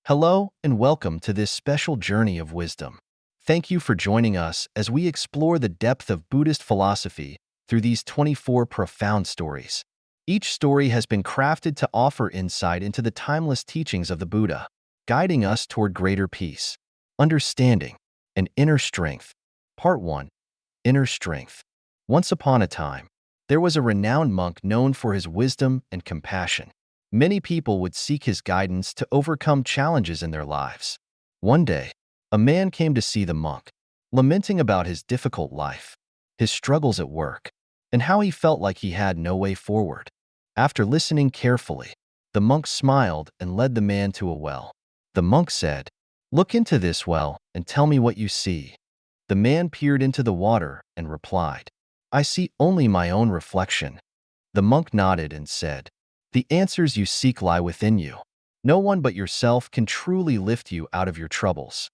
Hello and welcome to this special journey of wisdom. Thank you for joining us as we explore the depth of Buddhist philosophy through these 24 profound stories. Each story has been crafted to offer insight into the timeless teachings of the Buddha, guiding us toward greater peace, understanding, and inner strength. Part 1. Inner Strength. Once upon a time, there was a renowned monk known for his wisdom and compassion. Many people would seek his guidance to overcome challenges in their lives. One day, a man came to see the monk, lamenting about his difficult life, his struggles at work, and how he felt like he had no way forward. After listening carefully, the monk smiled and led the man to a well. The monk said, "Look into this well and tell me what you see." The man peered into the water and replied, "I see only my own reflection." The monk nodded and said, "The answers you seek lie within you. No one but yourself can truly lift you out of your troubles."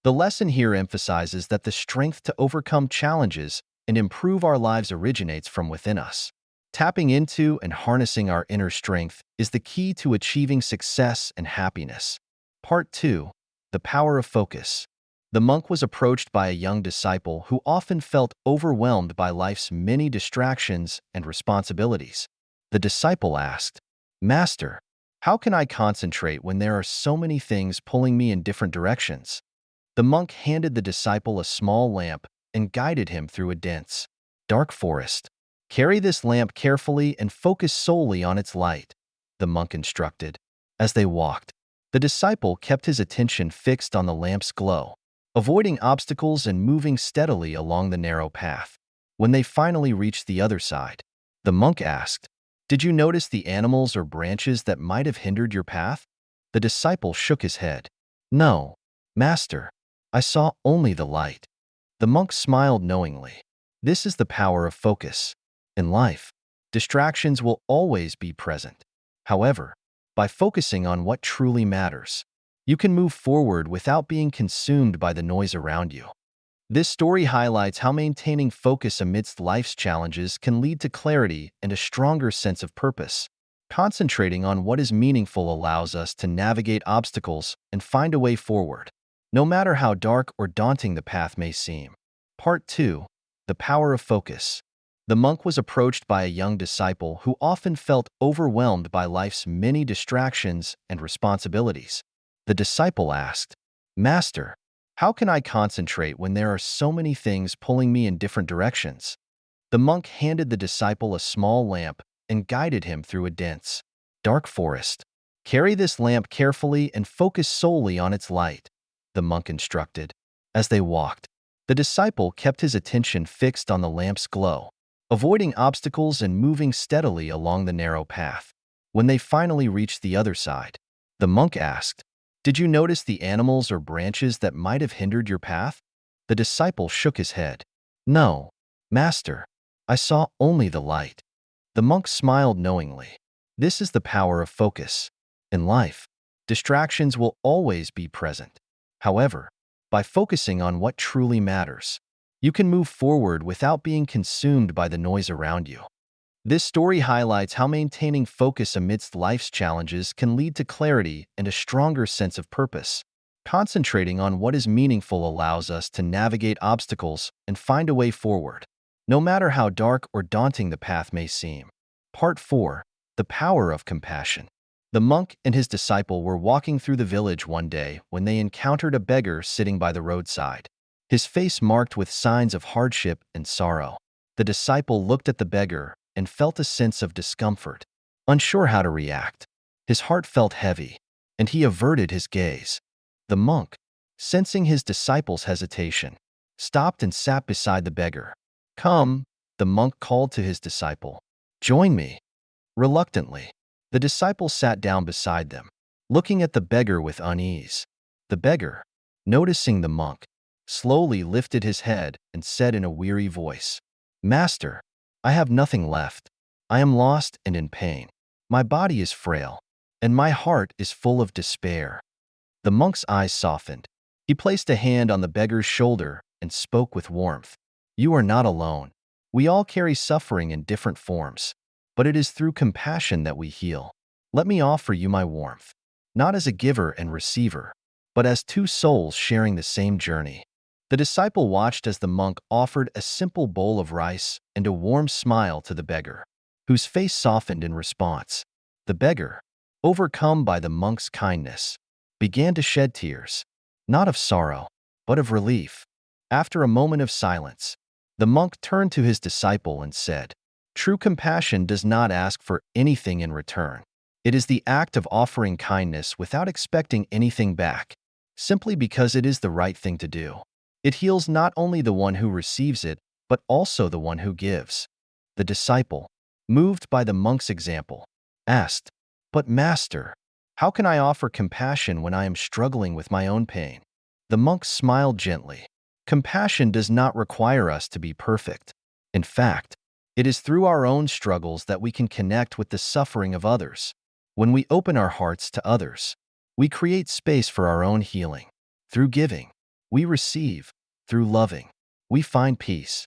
The lesson here emphasizes that the strength to overcome challenges and improve our lives originates from within us. Tapping into and harnessing our inner strength is the key to achieving success and happiness. Part 2. The Power of Focus. The monk was approached by a young disciple who often felt overwhelmed by life's many distractions and responsibilities. The disciple asked, "Master, how can I concentrate when there are so many things pulling me in different directions?" The monk handed the disciple a small lamp and guided him through a dense, dark forest. "Carry this lamp carefully and focus solely on its light," the monk instructed. As they walked, the disciple kept his attention fixed on the lamp's glow, avoiding obstacles and moving steadily along the narrow path. When they finally reached the other side, the monk asked, "Did you notice the animals or branches that might have hindered your path?" The disciple shook his head. "No, Master, I saw only the light." The monk smiled knowingly. This is the power of focus. In life, distractions will always be present. However, by focusing on what truly matters, you can move forward without being consumed by the noise around you. This story highlights how maintaining focus amidst life's challenges can lead to clarity and a stronger sense of purpose. Concentrating on what is meaningful allows us to navigate obstacles and find a way forward, no matter how dark or daunting the path may seem. Part 2. The Power of Focus. The monk was approached by a young disciple who often felt overwhelmed by life's many distractions and responsibilities. The disciple asked, "Master, how can I concentrate when there are so many things pulling me in different directions?" The monk handed the disciple a small lamp and guided him through a dense, dark forest. "Carry this lamp carefully and focus solely on its light," the monk instructed. As they walked, the disciple kept his attention fixed on the lamp's glow, avoiding obstacles and moving steadily along the narrow path. When they finally reached the other side, the monk asked, "Did you notice the animals or branches that might have hindered your path?" The disciple shook his head. "No, Master, I saw only the light." The monk smiled knowingly. This is the power of focus. In life, distractions will always be present. However, by focusing on what truly matters, you can move forward without being consumed by the noise around you. This story highlights how maintaining focus amidst life's challenges can lead to clarity and a stronger sense of purpose. Concentrating on what is meaningful allows us to navigate obstacles and find a way forward, no matter how dark or daunting the path may seem. Part 4. The Power of Compassion. The monk and his disciple were walking through the village one day when they encountered a beggar sitting by the roadside, his face marked with signs of hardship and sorrow. The disciple looked at the beggar and felt a sense of discomfort, unsure how to react. His heart felt heavy, and he averted his gaze. The monk, sensing his disciple's hesitation, stopped and sat beside the beggar. "Come," the monk called to his disciple. "Join me." Reluctantly, the disciple sat down beside them, looking at the beggar with unease. The beggar, noticing the monk, slowly lifted his head and said in a weary voice, "Master, I have nothing left. I am lost and in pain. My body is frail, and my heart is full of despair." The monk's eyes softened. He placed a hand on the beggar's shoulder and spoke with warmth. "You are not alone. We all carry suffering in different forms, but it is through compassion that we heal. Let me offer you my warmth." not as a giver and receiver, but as two souls sharing the same journey. The disciple watched as the monk offered a simple bowl of rice and a warm smile to the beggar, whose face softened in response. The beggar, overcome by the monk's kindness, began to shed tears, not of sorrow, but of relief. After a moment of silence, the monk turned to his disciple and said, "True compassion does not ask for anything in return. It is the act of offering kindness without expecting anything back, simply because it is the right thing to do. It heals not only the one who receives it, but also the one who gives." The disciple, moved by the monk's example, asked, "But Master, how can I offer compassion when I am struggling with my own pain?" The monk smiled gently. Compassion does not require us to be perfect. In fact, it is through our own struggles that we can connect with the suffering of others. When we open our hearts to others, we create space for our own healing. Through giving, we receive. Through loving, we find peace.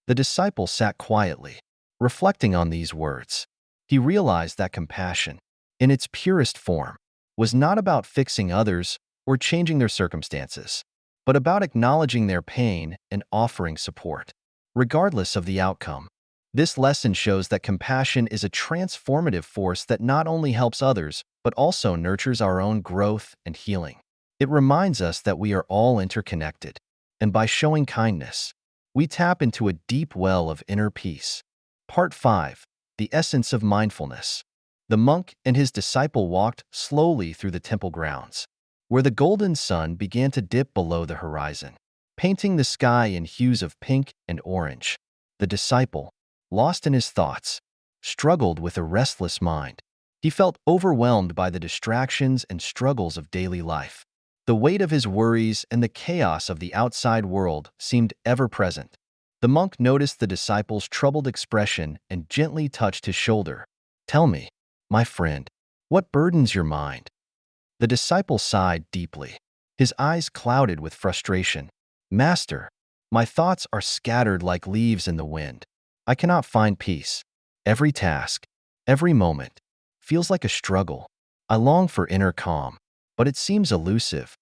The disciple sat quietly, reflecting on these words. He realized that compassion, in its purest form, was not about fixing others or changing their circumstances, but about acknowledging their pain and offering support, regardless of the outcome. This lesson shows that compassion is a transformative force that not only helps others, but also nurtures our own growth and healing. It reminds us that we are all interconnected, and by showing kindness, we tap into a deep well of inner peace. Part 5. The Essence of Mindfulness. The monk and his disciple walked slowly through the temple grounds, where the golden sun began to dip below the horizon, painting the sky in hues of pink and orange. The disciple, lost in his thoughts, struggled with a restless mind. He felt overwhelmed by the distractions and struggles of daily life. The weight of his worries and the chaos of the outside world seemed ever present. The monk noticed the disciple's troubled expression and gently touched his shoulder. "Tell me, my friend, what burdens your mind?" The disciple sighed deeply, his eyes clouded with frustration. "Master, my thoughts are scattered like leaves in the wind. I cannot find peace. Every task, every moment, feels like a struggle. I long for inner calm, but it seems elusive."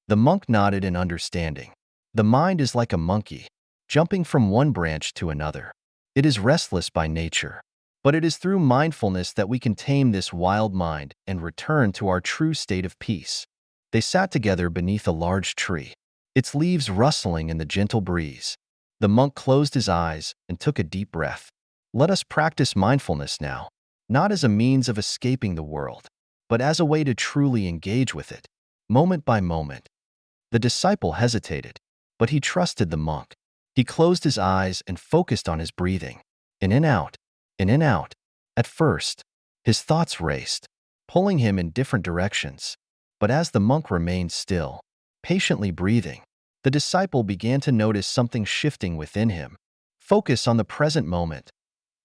The monk nodded in understanding. The mind is like a monkey, jumping from one branch to another. It is restless by nature, but it is through mindfulness that we can tame this wild mind and return to our true state of peace. They sat together beneath a large tree, its leaves rustling in the gentle breeze. The monk closed his eyes and took a deep breath. Let us practice mindfulness now, not as a means of escaping the world, but as a way to truly engage with it, moment by moment. The disciple hesitated, but he trusted the monk. He closed his eyes and focused on his breathing. In and out, in and out. At first, his thoughts raced, pulling him in different directions. But as the monk remained still, patiently breathing, the disciple began to notice something shifting within him. Focus on the present moment.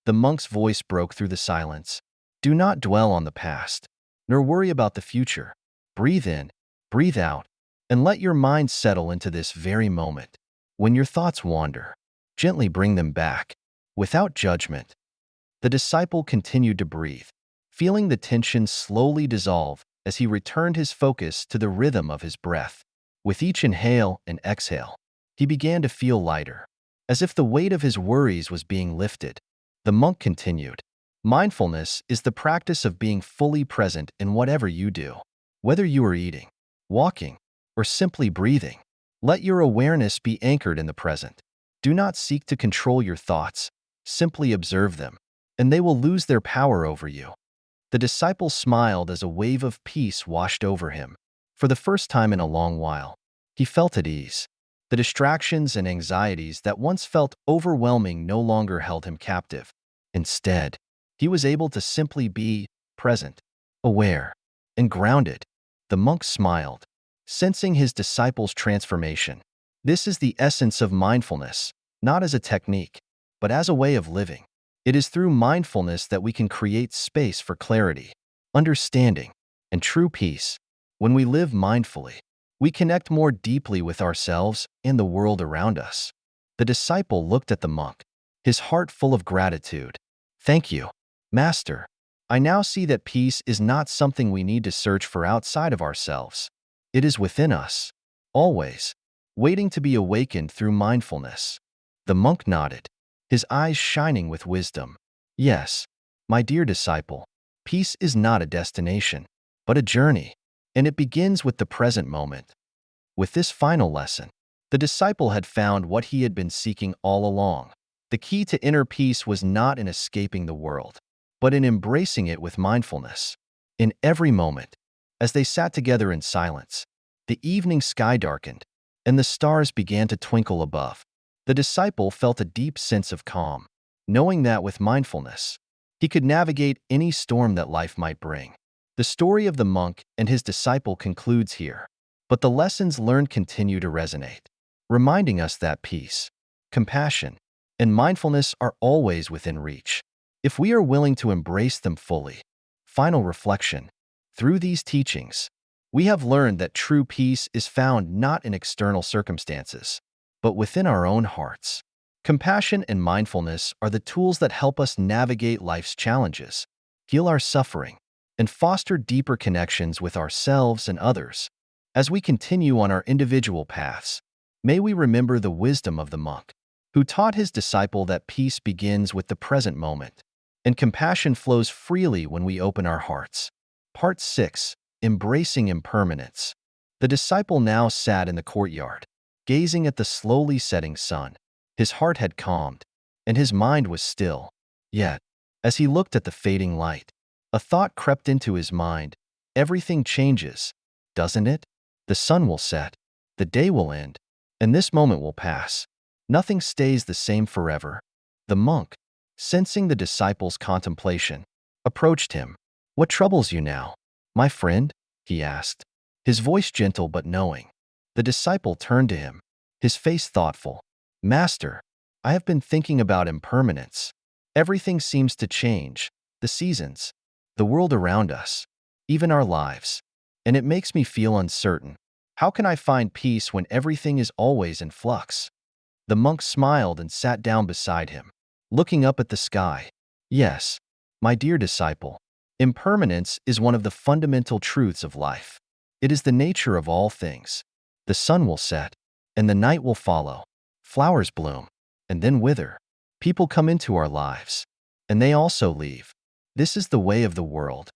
The monk's voice broke through the silence. Do not dwell on the past, nor worry about the future. Breathe in, breathe out, and let your mind settle into this very moment. When your thoughts wander, gently bring them back, without judgment. The disciple continued to breathe, feeling the tension slowly dissolve as he returned his focus to the rhythm of his breath. With each inhale and exhale, he began to feel lighter, as if the weight of his worries was being lifted. The monk continued, "Mindfulness is the practice of being fully present in whatever you do. Whether you are eating, walking, or simply breathing, let your awareness be anchored in the present. Do not seek to control your thoughts, simply observe them, and they will lose their power over you." The disciple smiled as a wave of peace washed over him. For the first time in a long while, he felt at ease. The distractions and anxieties that once felt overwhelming no longer held him captive. Instead, he was able to simply be present, aware, and grounded. The monk smiled, sensing his disciple's transformation. This is the essence of mindfulness, not as a technique, but as a way of living. It is through mindfulness that we can create space for clarity, understanding, and true peace. When we live mindfully, we connect more deeply with ourselves and the world around us. The disciple looked at the monk, his heart full of gratitude. "Thank you, Master. I now see that peace is not something we need to search for outside of ourselves. It is within us, always, waiting to be awakened through mindfulness. The monk nodded, his eyes shining with wisdom. Yes, my dear disciple, peace is not a destination, but a journey, and it begins with the present moment. With this final lesson, the disciple had found what he had been seeking all along. The key to inner peace was not in escaping the world, but in embracing it with mindfulness. In every moment, as they sat together in silence, the evening sky darkened, and the stars began to twinkle above. The disciple felt a deep sense of calm, knowing that with mindfulness, he could navigate any storm that life might bring. The story of the monk and his disciple concludes here, but the lessons learned continue to resonate, reminding us that peace, compassion, and mindfulness are always within reach, if we are willing to embrace them fully. Final reflection. Through these teachings, we have learned that true peace is found not in external circumstances, but within our own hearts. Compassion and mindfulness are the tools that help us navigate life's challenges, heal our suffering, and foster deeper connections with ourselves and others. As we continue on our individual paths, may we remember the wisdom of the monk, who taught his disciple that peace begins with the present moment, and compassion flows freely when we open our hearts. Part 6. Embracing Impermanence. The disciple now sat in the courtyard, gazing at the slowly setting sun. His heart had calmed, and his mind was still. Yet, as he looked at the fading light, a thought crept into his mind. Everything changes, doesn't it? The sun will set, the day will end, and this moment will pass. Nothing stays the same forever. The monk, sensing the disciple's contemplation, approached him. "What troubles you now, my friend?" he asked, his voice gentle but knowing. The disciple turned to him, his face thoughtful. "Master, I have been thinking about impermanence. Everything seems to change, the seasons, the world around us, even our lives, and it makes me feel uncertain. How can I find peace when everything is always in flux?" The monk smiled and sat down beside him, looking up at the sky. "Yes, my dear disciple, impermanence is one of the fundamental truths of life. It is the nature of all things. The sun will set, and the night will follow. Flowers bloom, and then wither. People come into our lives, and they also leave. This is the way of the world."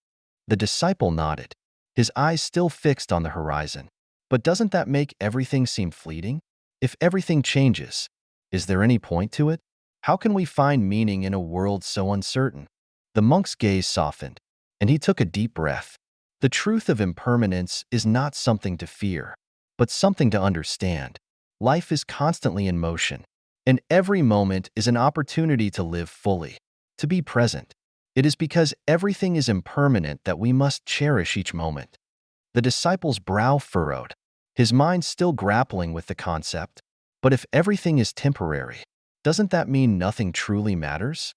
The disciple nodded, his eyes still fixed on the horizon. "But doesn't that make everything seem fleeting? If everything changes, is there any point to it? How can we find meaning in a world so uncertain?" The monk's gaze softened, and he took a deep breath. The truth of impermanence is not something to fear, but something to understand. Life is constantly in motion, and every moment is an opportunity to live fully, to be present. It is because everything is impermanent that we must cherish each moment. The disciple's brow furrowed, his mind still grappling with the concept. But if everything is temporary, doesn't that mean nothing truly matters?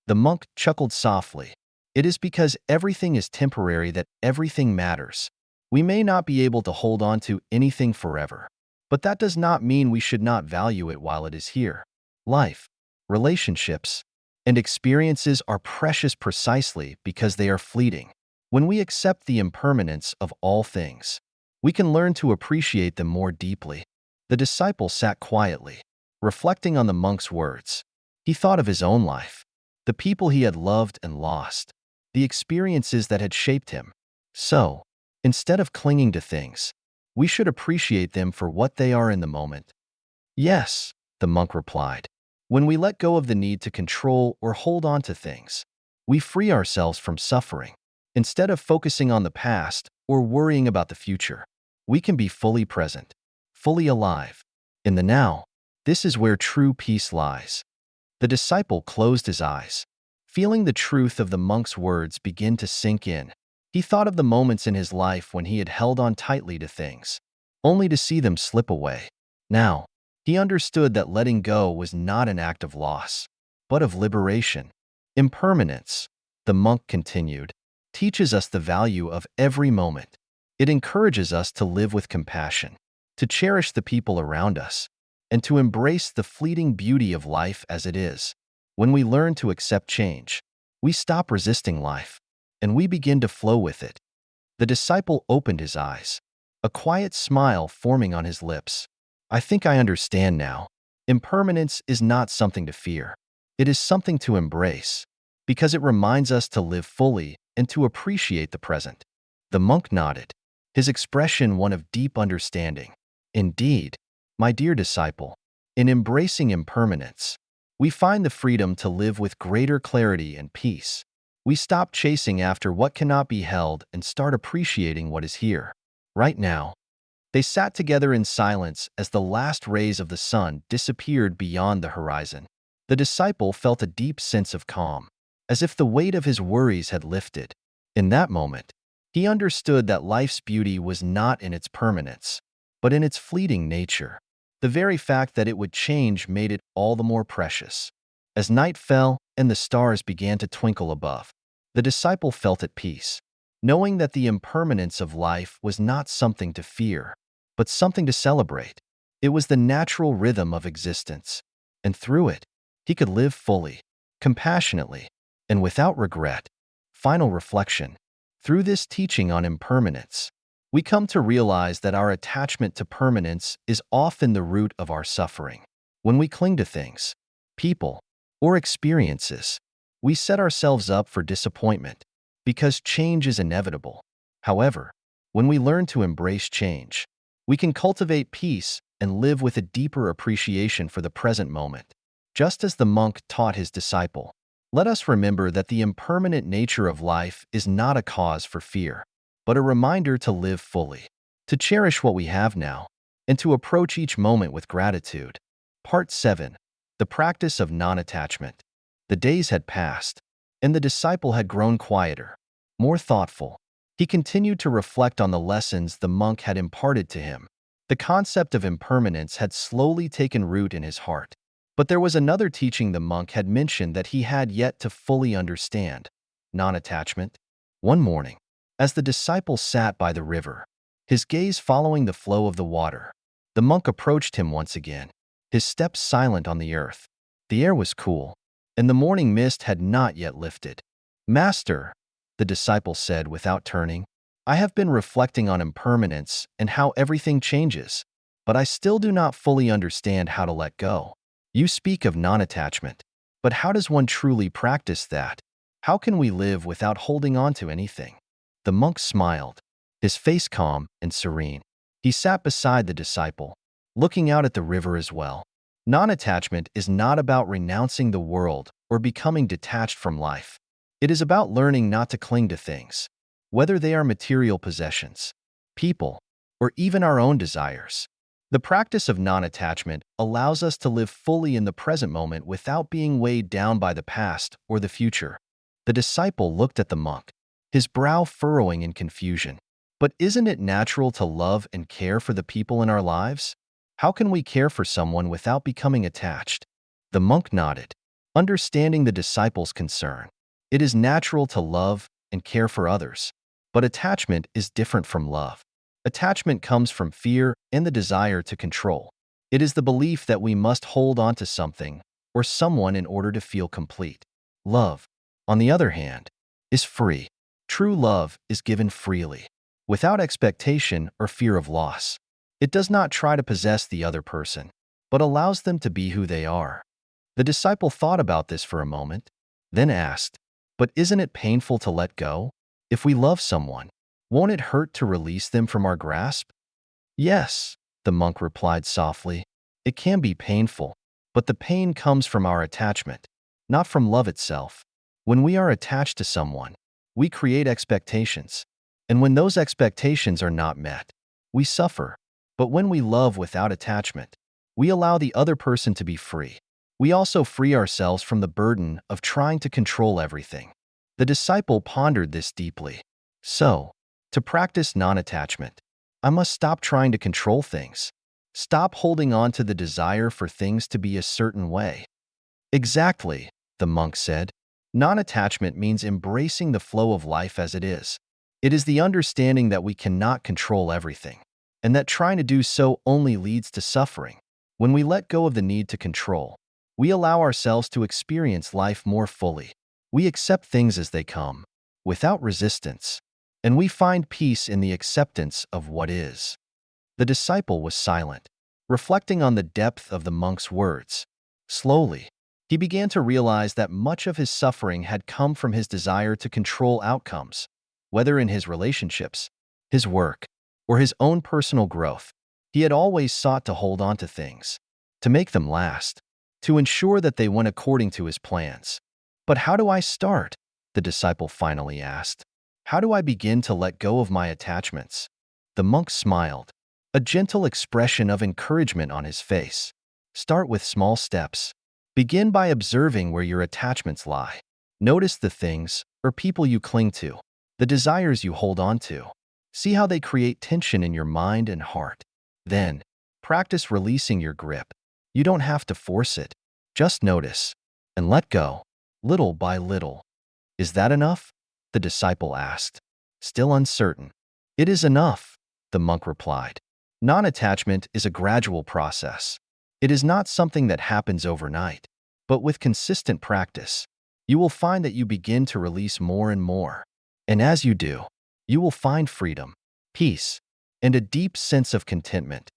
The monk chuckled softly. It is because everything is temporary that everything matters. We may not be able to hold on to anything forever, but that does not mean we should not value it while it is here. Life, relationships, and experiences are precious precisely because they are fleeting. When we accept the impermanence of all things, we can learn to appreciate them more deeply. The disciple sat quietly, reflecting on the monk's words. He thought of his own life, the people he had loved and lost, the experiences that had shaped him. So, instead of clinging to things, we should appreciate them for what they are in the moment. "Yes," the monk replied. "When we let go of the need to control or hold on to things, we free ourselves from suffering. Instead of focusing on the past or worrying about the future, we can be fully present, fully alive. In the now, this is where true peace lies." The disciple closed his eyes, feeling the truth of the monk's words begin to sink in. He thought of the moments in his life when he had held on tightly to things, only to see them slip away. Now, he understood that letting go was not an act of loss, but of liberation. Impermanence, the monk continued, teaches us the value of every moment. It encourages us to live with compassion, to cherish the people around us, and to embrace the fleeting beauty of life as it is. When we learn to accept change, we stop resisting life, and we begin to flow with it. The disciple opened his eyes, a quiet smile forming on his lips. I think I understand now. Impermanence is not something to fear. It is something to embrace, because it reminds us to live fully and to appreciate the present. The monk nodded, his expression one of deep understanding. Indeed, my dear disciple, in embracing impermanence, we find the freedom to live with greater clarity and peace. We stop chasing after what cannot be held and start appreciating what is here, right now. They sat together in silence as the last rays of the sun disappeared beyond the horizon. The disciple felt a deep sense of calm, as if the weight of his worries had lifted. In that moment, he understood that life's beauty was not in its permanence, but in its fleeting nature. The very fact that it would change made it all the more precious. As night fell and the stars began to twinkle above, the disciple felt at peace, knowing that the impermanence of life was not something to fear, but something to celebrate. It was the natural rhythm of existence, and through it, he could live fully, compassionately, and without regret. Final reflection. Through this teaching on impermanence, we come to realize that our attachment to permanence is often the root of our suffering. When we cling to things, people, or experiences, we set ourselves up for disappointment because change is inevitable. However, when we learn to embrace change, we can cultivate peace and live with a deeper appreciation for the present moment. Just as the monk taught his disciple, let us remember that the impermanent nature of life is not a cause for fear, but a reminder to live fully, to cherish what we have now, and to approach each moment with gratitude. Part 7. The Practice of Non-Attachment. The days had passed, and the disciple had grown quieter, more thoughtful. He continued to reflect on the lessons the monk had imparted to him. The concept of impermanence had slowly taken root in his heart. But there was another teaching the monk had mentioned that he had yet to fully understand: non-attachment. One morning, as the disciple sat by the river, his gaze following the flow of the water, the monk approached him once again, his steps silent on the earth. The air was cool, and the morning mist had not yet lifted. Master, the disciple said without turning, I have been reflecting on impermanence and how everything changes, but I still do not fully understand how to let go. You speak of non-attachment, but how does one truly practice that? How can we live without holding on to anything? The monk smiled, his face calm and serene. He sat beside the disciple, looking out at the river as well. Non-attachment is not about renouncing the world or becoming detached from life. It is about learning not to cling to things, whether they are material possessions, people, or even our own desires. The practice of non-attachment allows us to live fully in the present moment without being weighed down by the past or the future. The disciple looked at the monk, his brow furrowing in confusion. But isn't it natural to love and care for the people in our lives? How can we care for someone without becoming attached? The monk nodded, understanding the disciple's concern. It is natural to love and care for others, but attachment is different from love. Attachment comes from fear and the desire to control. It is the belief that we must hold on to something or someone in order to feel complete. Love, on the other hand, is free. True love is given freely, without expectation or fear of loss. It does not try to possess the other person, but allows them to be who they are. The disciple thought about this for a moment, then asked, but isn't it painful to let go? If we love someone, won't it hurt to release them from our grasp? Yes, the monk replied softly. It can be painful, but the pain comes from our attachment, not from love itself. When we are attached to someone, we create expectations, and when those expectations are not met, we suffer. But when we love without attachment, we allow the other person to be free. We also free ourselves from the burden of trying to control everything. The disciple pondered this deeply. So, to practice non-attachment, I must stop trying to control things. Stop holding on to the desire for things to be a certain way. Exactly, the monk said. Non-attachment means embracing the flow of life as it is. It is the understanding that we cannot control everything, and that trying to do so only leads to suffering. When we let go of the need to control, we allow ourselves to experience life more fully. We accept things as they come, without resistance, and we find peace in the acceptance of what is. The disciple was silent, reflecting on the depth of the monk's words. Slowly, he began to realize that much of his suffering had come from his desire to control outcomes, whether in his relationships, his work, or his own personal growth. He had always sought to hold on to things, to make them last, to ensure that they went according to his plans. But how do I start? The disciple finally asked. How do I begin to let go of my attachments? The monk smiled, a gentle expression of encouragement on his face. Start with small steps. Begin by observing where your attachments lie. Notice the things or people you cling to, the desires you hold on to. See how they create tension in your mind and heart. Then, practice releasing your grip. You don't have to force it. Just notice and let go, little by little. Is that enough? The disciple asked, still uncertain. It is enough, the monk replied. Non-attachment is a gradual process. It is not something that happens overnight, but with consistent practice, you will find that you begin to release more and more. And as you do, you will find freedom, peace, and a deep sense of contentment.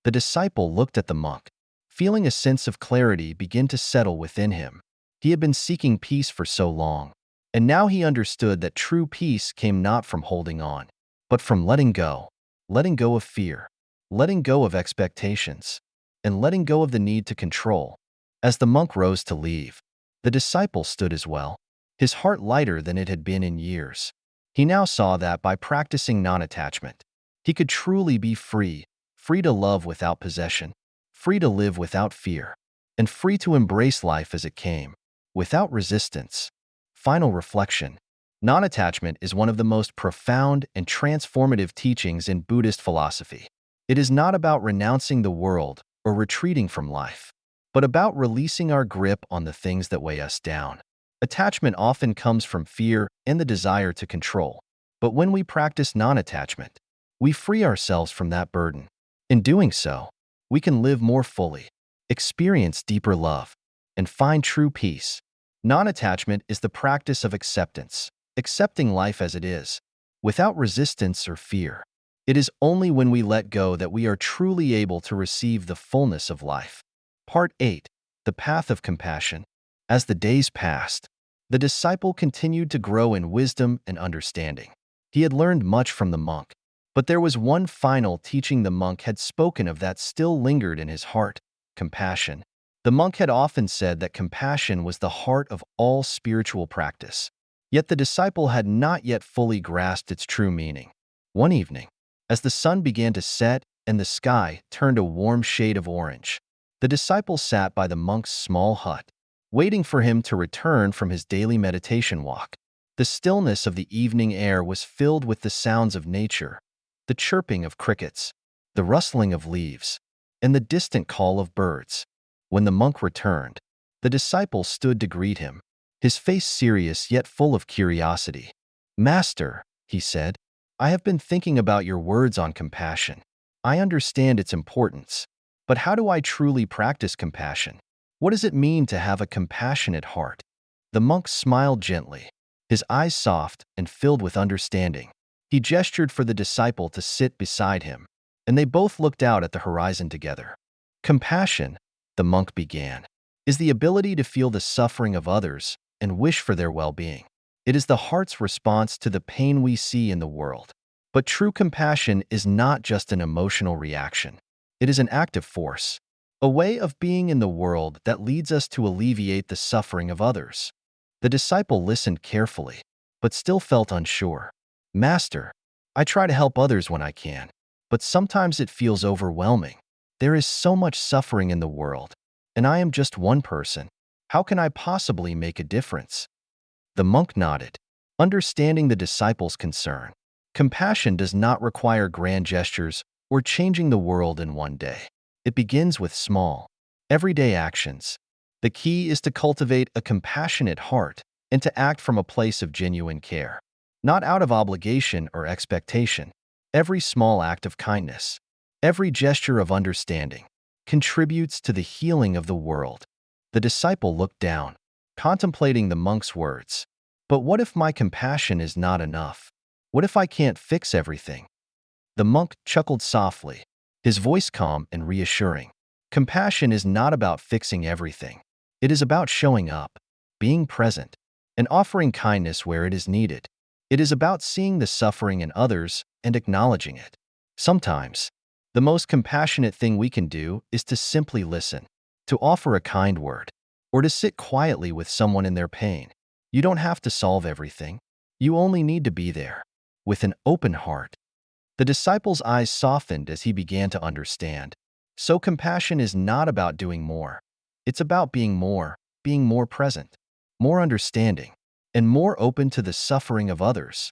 The disciple looked at the monk, feeling a sense of clarity begin to settle within him. He had been seeking peace for so long, and now he understood that true peace came not from holding on, but from letting go of fear, letting go of expectations, and letting go of the need to control. As the monk rose to leave, the disciple stood as well, his heart lighter than it had been in years. He now saw that by practicing non-attachment, he could truly be free, free to love without possession, free to live without fear, and free to embrace life as it came, without resistance. Final reflection. Non-attachment is one of the most profound and transformative teachings in Buddhist philosophy. It is not about renouncing the world or retreating from life, but about releasing our grip on the things that weigh us down. Attachment often comes from fear and the desire to control, but when we practice non-attachment, we free ourselves from that burden. In doing so, we can live more fully, experience deeper love, and find true peace. Non-attachment is the practice of acceptance, accepting life as it is, without resistance or fear. It is only when we let go that we are truly able to receive the fullness of life. Part 8. The Path of Compassion. As the days passed, the disciple continued to grow in wisdom and understanding. He had learned much from the monk, but there was one final teaching the monk had spoken of that still lingered in his heart: compassion. The monk had often said that compassion was the heart of all spiritual practice, yet the disciple had not yet fully grasped its true meaning. One evening, as the sun began to set and the sky turned a warm shade of orange, the disciple sat by the monk's small hut, waiting for him to return from his daily meditation walk. The stillness of the evening air was filled with the sounds of nature, the chirping of crickets, the rustling of leaves, and the distant call of birds. When the monk returned, the disciple stood to greet him, his face serious yet full of curiosity. "Master," he said, "I have been thinking about your words on compassion. I understand its importance, but how do I truly practice compassion? What does it mean to have a compassionate heart?" The monk smiled gently, his eyes soft and filled with understanding. He gestured for the disciple to sit beside him, and they both looked out at the horizon together. "Compassion," the monk began, "is the ability to feel the suffering of others and wish for their well-being. It is the heart's response to the pain we see in the world. But true compassion is not just an emotional reaction. It is an active force, a way of being in the world that leads us to alleviate the suffering of others." The disciple listened carefully, but still felt unsure. "Master, I try to help others when I can, but sometimes it feels overwhelming. There is so much suffering in the world, and I am just one person. How can I possibly make a difference?" The monk nodded, understanding the disciple's concern. Compassion does not require grand gestures or changing the world in one day. It begins with small, everyday actions. The key is to cultivate a compassionate heart and to act from a place of genuine care, not out of obligation or expectation. Every small act of kindness, every gesture of understanding, contributes to the healing of the world. The disciple looked down, contemplating the monk's words. But what if my compassion is not enough? What if I can't fix everything? The monk chuckled softly, his voice calm and reassuring. Compassion is not about fixing everything. It is about showing up, being present, and offering kindness where it is needed. It is about seeing the suffering in others and acknowledging it. Sometimes, the most compassionate thing we can do is to simply listen, to offer a kind word, or to sit quietly with someone in their pain. You don't have to solve everything. You only need to be there, with an open heart. The disciple's eyes softened as he began to understand. So compassion is not about doing more. It's about being more present, more understanding, and more open to the suffering of others.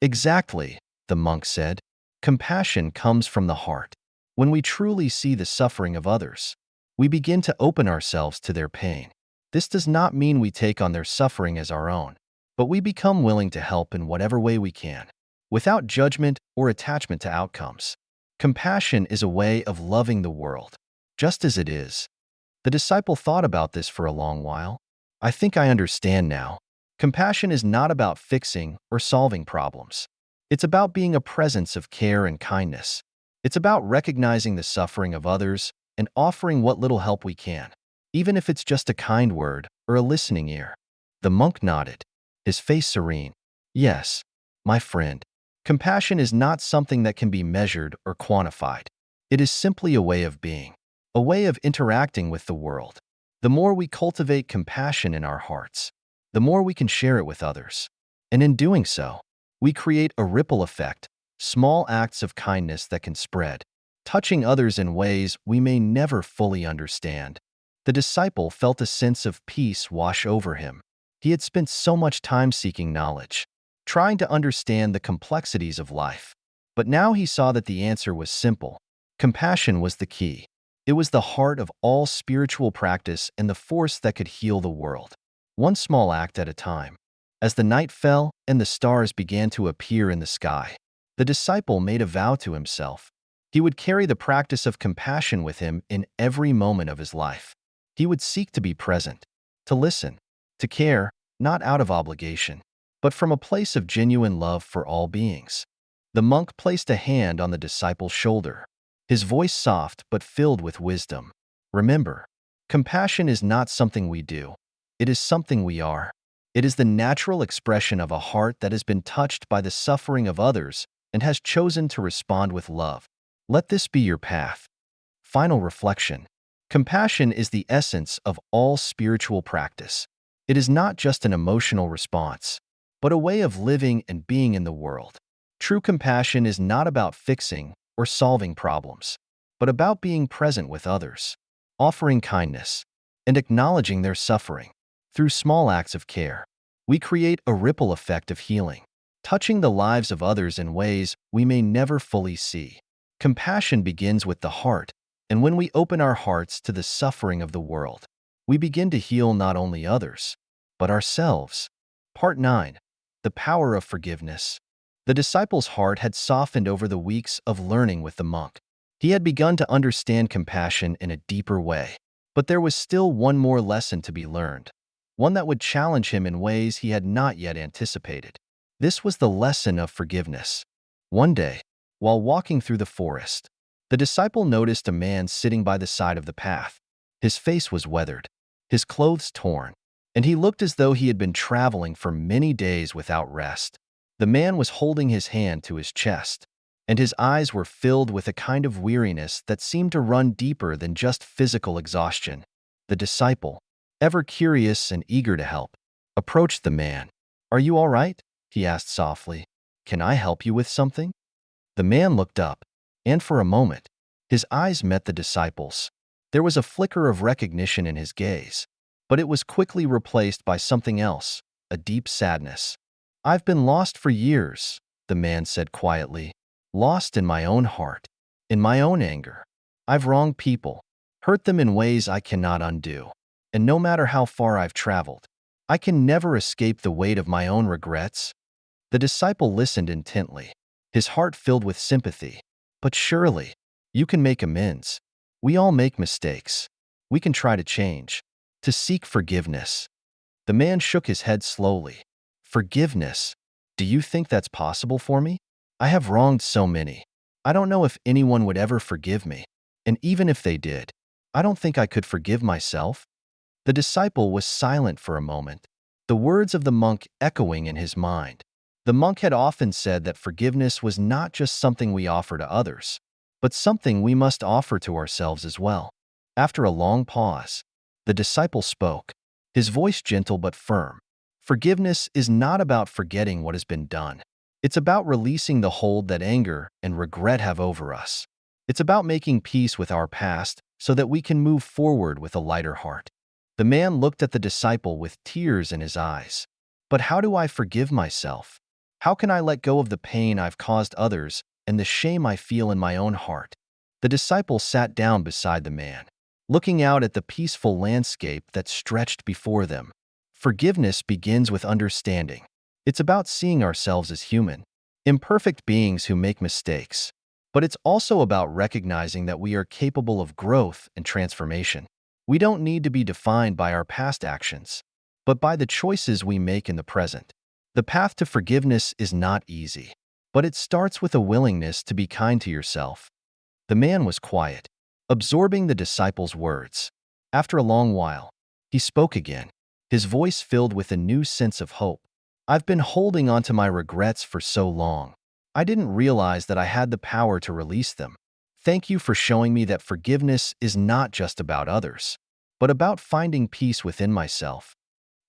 Exactly, the monk said. Compassion comes from the heart. When we truly see the suffering of others, we begin to open ourselves to their pain. This does not mean we take on their suffering as our own, but we become willing to help in whatever way we can, without judgment or attachment to outcomes. Compassion is a way of loving the world, just as it is. The disciple thought about this for a long while. I think I understand now. Compassion is not about fixing or solving problems. It's about being a presence of care and kindness. It's about recognizing the suffering of others and offering what little help we can, even if it's just a kind word or a listening ear. The monk nodded, his face serene. Yes, my friend. Compassion is not something that can be measured or quantified. It is simply a way of being, a way of interacting with the world. The more we cultivate compassion in our hearts, the more we can share it with others. And in doing so, we create a ripple effect, small acts of kindness that can spread, touching others in ways we may never fully understand. The disciple felt a sense of peace wash over him. He had spent so much time seeking knowledge, trying to understand the complexities of life. But now he saw that the answer was simple. Compassion was the key. It was the heart of all spiritual practice and the force that could heal the world, one small act at a time. As the night fell and the stars began to appear in the sky, the disciple made a vow to himself. He would carry the practice of compassion with him in every moment of his life. He would seek to be present, to listen, to care, not out of obligation, but from a place of genuine love for all beings. The monk placed a hand on the disciple's shoulder, his voice soft but filled with wisdom. Remember, compassion is not something we do. It is something we are. It is the natural expression of a heart that has been touched by the suffering of others and has chosen to respond with love. Let this be your path. Final reflection. Compassion is the essence of all spiritual practice. It is not just an emotional response, but a way of living and being in the world. True compassion is not about fixing or solving problems, but about being present with others, offering kindness, and acknowledging their suffering. Through small acts of care, we create a ripple effect of healing, touching the lives of others in ways we may never fully see. Compassion begins with the heart, and when we open our hearts to the suffering of the world, we begin to heal not only others, but ourselves. Part 9. The Power of Forgiveness. The disciple's heart had softened over the weeks of learning with the monk. He had begun to understand compassion in a deeper way. But there was still one more lesson to be learned, one that would challenge him in ways he had not yet anticipated. This was the lesson of forgiveness. One day, while walking through the forest, the disciple noticed a man sitting by the side of the path. His face was weathered, his clothes torn, and he looked as though he had been traveling for many days without rest. The man was holding his hand to his chest, and his eyes were filled with a kind of weariness that seemed to run deeper than just physical exhaustion. The disciple, ever curious and eager to help, approached the man. "Are you all right?" he asked softly. "Can I help you with something?" The man looked up, and for a moment, his eyes met the disciple's. There was a flicker of recognition in his gaze, but it was quickly replaced by something else, a deep sadness. "I've been lost for years," the man said quietly. "Lost in my own heart, in my own anger. I've wronged people, hurt them in ways I cannot undo. And no matter how far I've traveled, I can never escape the weight of my own regrets." The disciple listened intently, his heart filled with sympathy. "But surely, you can make amends. We all make mistakes. We can try to change, to seek forgiveness." The man shook his head slowly. Forgiveness. Do you think that's possible for me? I have wronged so many. I don't know if anyone would ever forgive me. And even if they did, I don't think I could forgive myself. The disciple was silent for a moment, the words of the monk echoing in his mind. The monk had often said that forgiveness was not just something we offer to others, but something we must offer to ourselves as well. After a long pause, the disciple spoke, his voice gentle but firm. Forgiveness is not about forgetting what has been done. It's about releasing the hold that anger and regret have over us. It's about making peace with our past so that we can move forward with a lighter heart. The man looked at the disciple with tears in his eyes. But how do I forgive myself? How can I let go of the pain I've caused others and the shame I feel in my own heart? The disciple sat down beside the man, looking out at the peaceful landscape that stretched before them. Forgiveness begins with understanding. It's about seeing ourselves as human, imperfect beings who make mistakes. But it's also about recognizing that we are capable of growth and transformation. We don't need to be defined by our past actions, but by the choices we make in the present. The path to forgiveness is not easy, but it starts with a willingness to be kind to yourself. The man was quiet, absorbing the disciple's words. After a long while, he spoke again, his voice filled with a new sense of hope. I've been holding on to my regrets for so long. I didn't realize that I had the power to release them. Thank you for showing me that forgiveness is not just about others, but about finding peace within myself.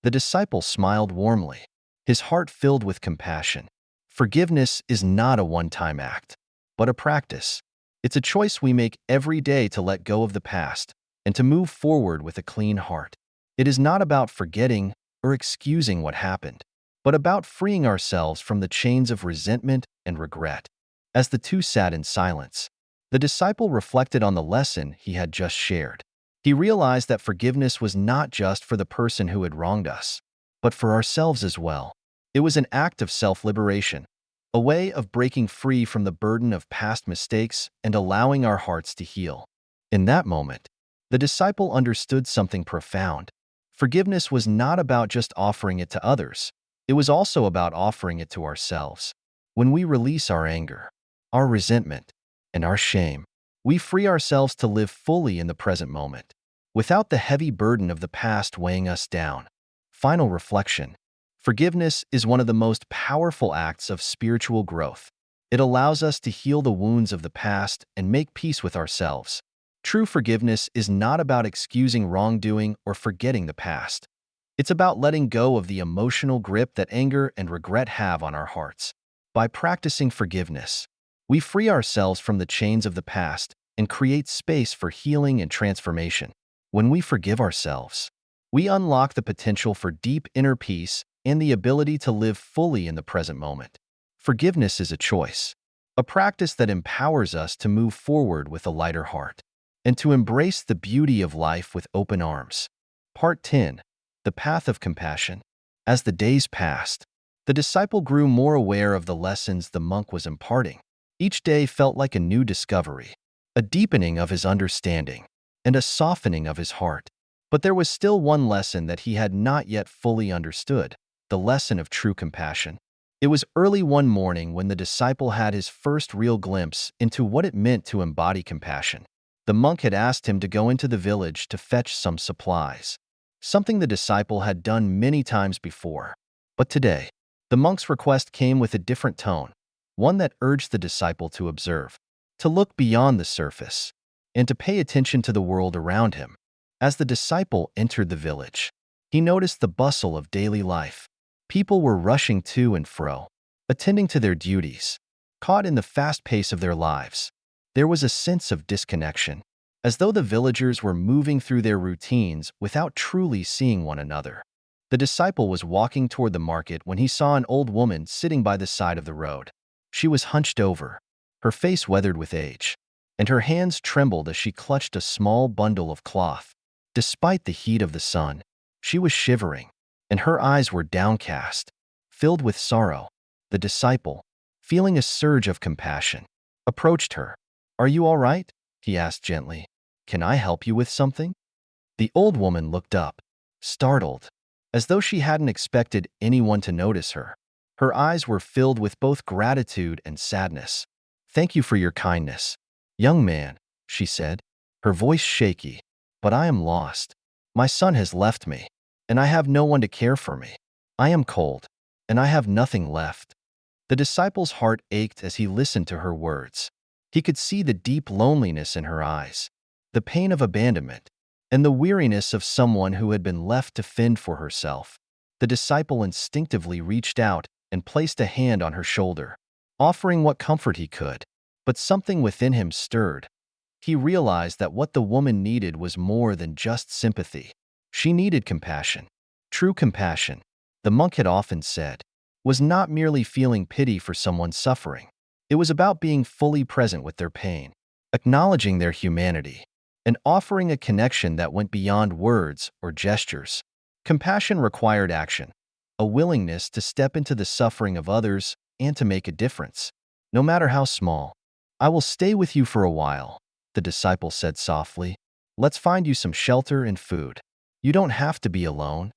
The disciple smiled warmly, his heart filled with compassion. Forgiveness is not a one-time act, but a practice. It's a choice we make every day to let go of the past and to move forward with a clean heart. It is not about forgetting or excusing what happened, but about freeing ourselves from the chains of resentment and regret. As the two sat in silence, the disciple reflected on the lesson he had just shared. He realized that forgiveness was not just for the person who had wronged us, but for ourselves as well. It was an act of self-liberation, a way of breaking free from the burden of past mistakes and allowing our hearts to heal. In that moment, the disciple understood something profound. Forgiveness was not about just offering it to others. It was also about offering it to ourselves. When we release our anger, our resentment, and our shame, we free ourselves to live fully in the present moment, without the heavy burden of the past weighing us down. Final reflection. Forgiveness is one of the most powerful acts of spiritual growth. It allows us to heal the wounds of the past and make peace with ourselves. True forgiveness is not about excusing wrongdoing or forgetting the past. It's about letting go of the emotional grip that anger and regret have on our hearts. By practicing forgiveness, we free ourselves from the chains of the past and create space for healing and transformation. When we forgive ourselves, we unlock the potential for deep inner peace and the ability to live fully in the present moment. Forgiveness is a choice, a practice that empowers us to move forward with a lighter heart and to embrace the beauty of life with open arms. Part 10. The Path of Compassion. As the days passed, the disciple grew more aware of the lessons the monk was imparting. Each day felt like a new discovery, a deepening of his understanding, and a softening of his heart. But there was still one lesson that he had not yet fully understood, the lesson of true compassion. It was early one morning when the disciple had his first real glimpse into what it meant to embody compassion. The monk had asked him to go into the village to fetch some supplies, something the disciple had done many times before. But today, the monk's request came with a different tone, one that urged the disciple to observe, to look beyond the surface, and to pay attention to the world around him. As the disciple entered the village, he noticed the bustle of daily life. People were rushing to and fro, attending to their duties, caught in the fast pace of their lives. There was a sense of disconnection, as though the villagers were moving through their routines without truly seeing one another. The disciple was walking toward the market when he saw an old woman sitting by the side of the road. She was hunched over, her face weathered with age, and her hands trembled as she clutched a small bundle of cloth. Despite the heat of the sun, she was shivering, and her eyes were downcast, filled with sorrow. The disciple, feeling a surge of compassion, approached her. "Are you all right?" he asked gently. "Can I help you with something?" The old woman looked up, startled, as though she hadn't expected anyone to notice her. Her eyes were filled with both gratitude and sadness. "Thank you for your kindness, young man," she said, her voice shaky. "But I am lost. My son has left me, and I have no one to care for me. I am cold, and I have nothing left." The disciple's heart ached as he listened to her words. He could see the deep loneliness in her eyes, the pain of abandonment, and the weariness of someone who had been left to fend for herself. The disciple instinctively reached out and placed a hand on her shoulder, offering what comfort he could. But something within him stirred. He realized that what the woman needed was more than just sympathy. She needed compassion. True compassion, the monk had often said, was not merely feeling pity for someone suffering. It was about being fully present with their pain, acknowledging their humanity, and offering a connection that went beyond words or gestures. Compassion required action, a willingness to step into the suffering of others and to make a difference, no matter how small. "I will stay with you for a while," the disciple said softly. "Let's find you some shelter and food. You don't have to be alone."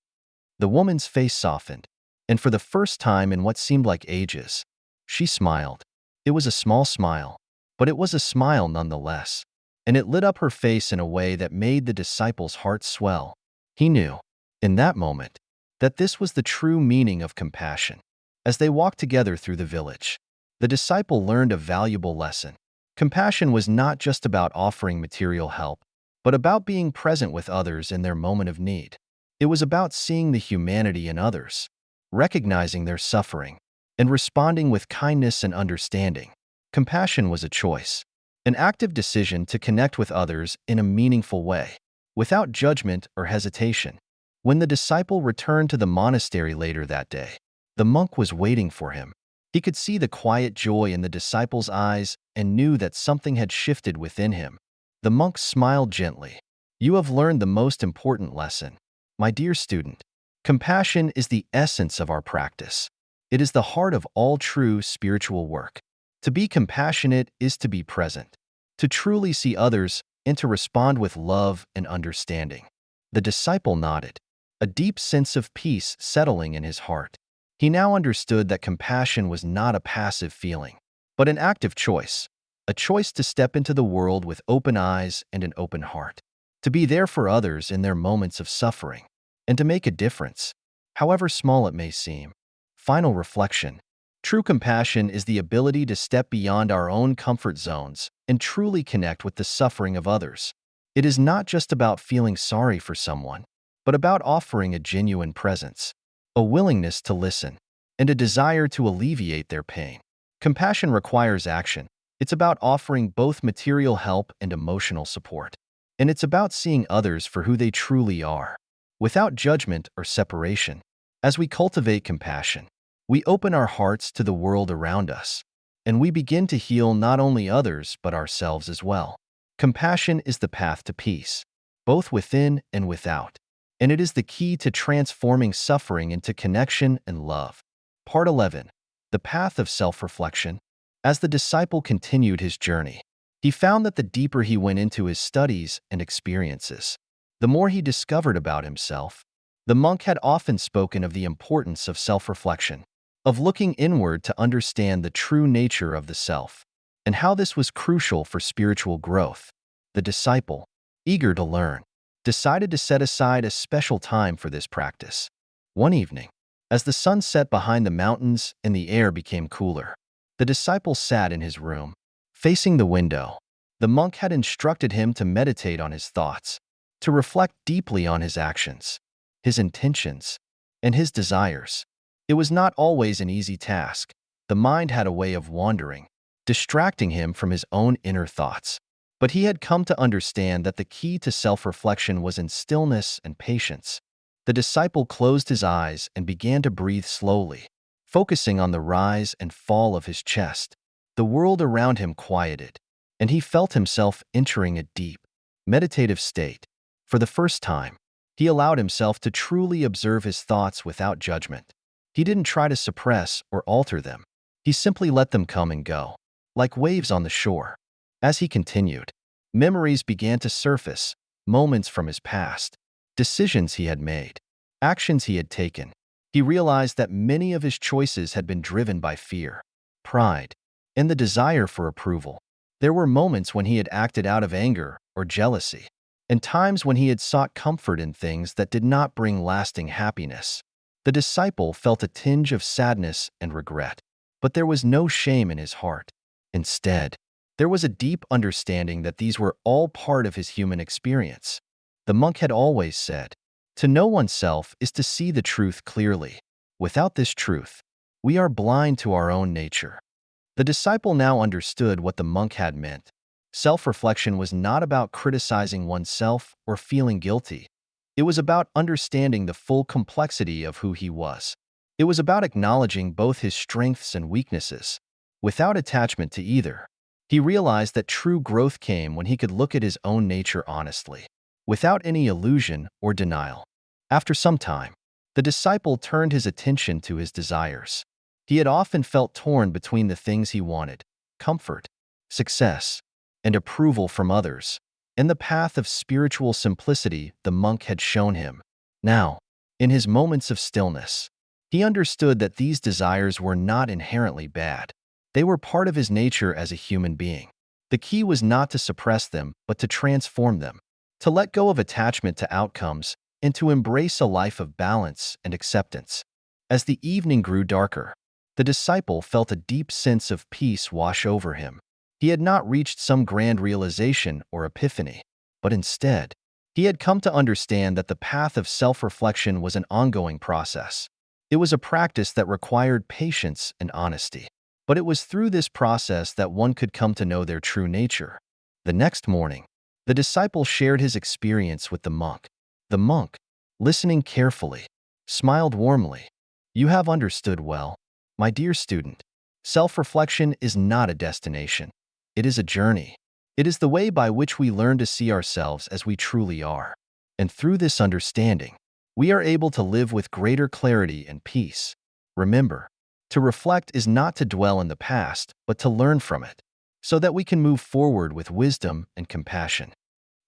The woman's face softened, and for the first time in what seemed like ages, she smiled. It was a small smile, but it was a smile nonetheless, and it lit up her face in a way that made the disciple's heart swell. He knew, in that moment, that this was the true meaning of compassion. As they walked together through the village, the disciple learned a valuable lesson. Compassion was not just about offering material help, but about being present with others in their moment of need. It was about seeing the humanity in others, recognizing their suffering, and responding with kindness and understanding. Compassion was a choice, an active decision to connect with others in a meaningful way, without judgment or hesitation. When the disciple returned to the monastery later that day, the monk was waiting for him. He could see the quiet joy in the disciple's eyes and knew that something had shifted within him. The monk smiled gently. "You have learned the most important lesson, my dear student. Compassion is the essence of our practice. It is the heart of all true spiritual work. To be compassionate is to be present, to truly see others, and to respond with love and understanding." The disciple nodded, a deep sense of peace settling in his heart. He now understood that compassion was not a passive feeling, but an active choice, a choice to step into the world with open eyes and an open heart, to be there for others in their moments of suffering, and to make a difference, however small it may seem. Final reflection. True compassion is the ability to step beyond our own comfort zones and truly connect with the suffering of others. It is not just about feeling sorry for someone, but about offering a genuine presence, a willingness to listen, and a desire to alleviate their pain. Compassion requires action. It's about offering both material help and emotional support. And it's about seeing others for who they truly are, without judgment or separation. As we cultivate compassion, we open our hearts to the world around us, and we begin to heal not only others but ourselves as well. Compassion is the path to peace, both within and without, and it is the key to transforming suffering into connection and love. Part 11. The Path of Self-Reflection. As the disciple continued his journey, he found that the deeper he went into his studies and experiences, the more he discovered about himself. The monk had often spoken of the importance of self-reflection, of looking inward to understand the true nature of the self, and how this was crucial for spiritual growth. The disciple, eager to learn, decided to set aside a special time for this practice. One evening, as the sun set behind the mountains and the air became cooler, the disciple sat in his room, facing the window. The monk had instructed him to meditate on his thoughts, to reflect deeply on his actions, his intentions, and his desires. It was not always an easy task. The mind had a way of wandering, distracting him from his own inner thoughts. But he had come to understand that the key to self-reflection was in stillness and patience. The disciple closed his eyes and began to breathe slowly, focusing on the rise and fall of his chest. The world around him quieted, and he felt himself entering a deep, meditative state. For the first time, he allowed himself to truly observe his thoughts without judgment. He didn't try to suppress or alter them. He simply let them come and go, like waves on the shore. As he continued, memories began to surface, moments from his past, decisions he had made, actions he had taken, he realized that many of his choices had been driven by fear, pride, and the desire for approval. There were moments when he had acted out of anger or jealousy, and times when he had sought comfort in things that did not bring lasting happiness. The disciple felt a tinge of sadness and regret, but there was no shame in his heart. Instead, there was a deep understanding that these were all part of his human experience. The monk had always said, "To know oneself is to see the truth clearly. Without this truth, we are blind to our own nature." The disciple now understood what the monk had meant. Self-reflection was not about criticizing oneself or feeling guilty. It was about understanding the full complexity of who he was. It was about acknowledging both his strengths and weaknesses, without attachment to either. He realized that true growth came when he could look at his own nature honestly, without any illusion or denial. After some time, the disciple turned his attention to his desires. He had often felt torn between the things he wanted: comfort, success, and approval from others, and the path of spiritual simplicity the monk had shown him. Now, in his moments of stillness, he understood that these desires were not inherently bad. They were part of his nature as a human being. The key was not to suppress them, but to transform them, to let go of attachment to outcomes, and to embrace a life of balance and acceptance. As the evening grew darker, the disciple felt a deep sense of peace wash over him. He had not reached some grand realization or epiphany, but instead, he had come to understand that the path of self-reflection was an ongoing process. It was a practice that required patience and honesty. But it was through this process that one could come to know their true nature. The next morning, the disciple shared his experience with the monk. The monk, listening carefully, smiled warmly. "You have understood well, my dear student. Self-reflection is not a destination. It is a journey. It is the way by which we learn to see ourselves as we truly are. And through this understanding, we are able to live with greater clarity and peace. Remember, to reflect is not to dwell in the past, but to learn from it, so that we can move forward with wisdom and compassion."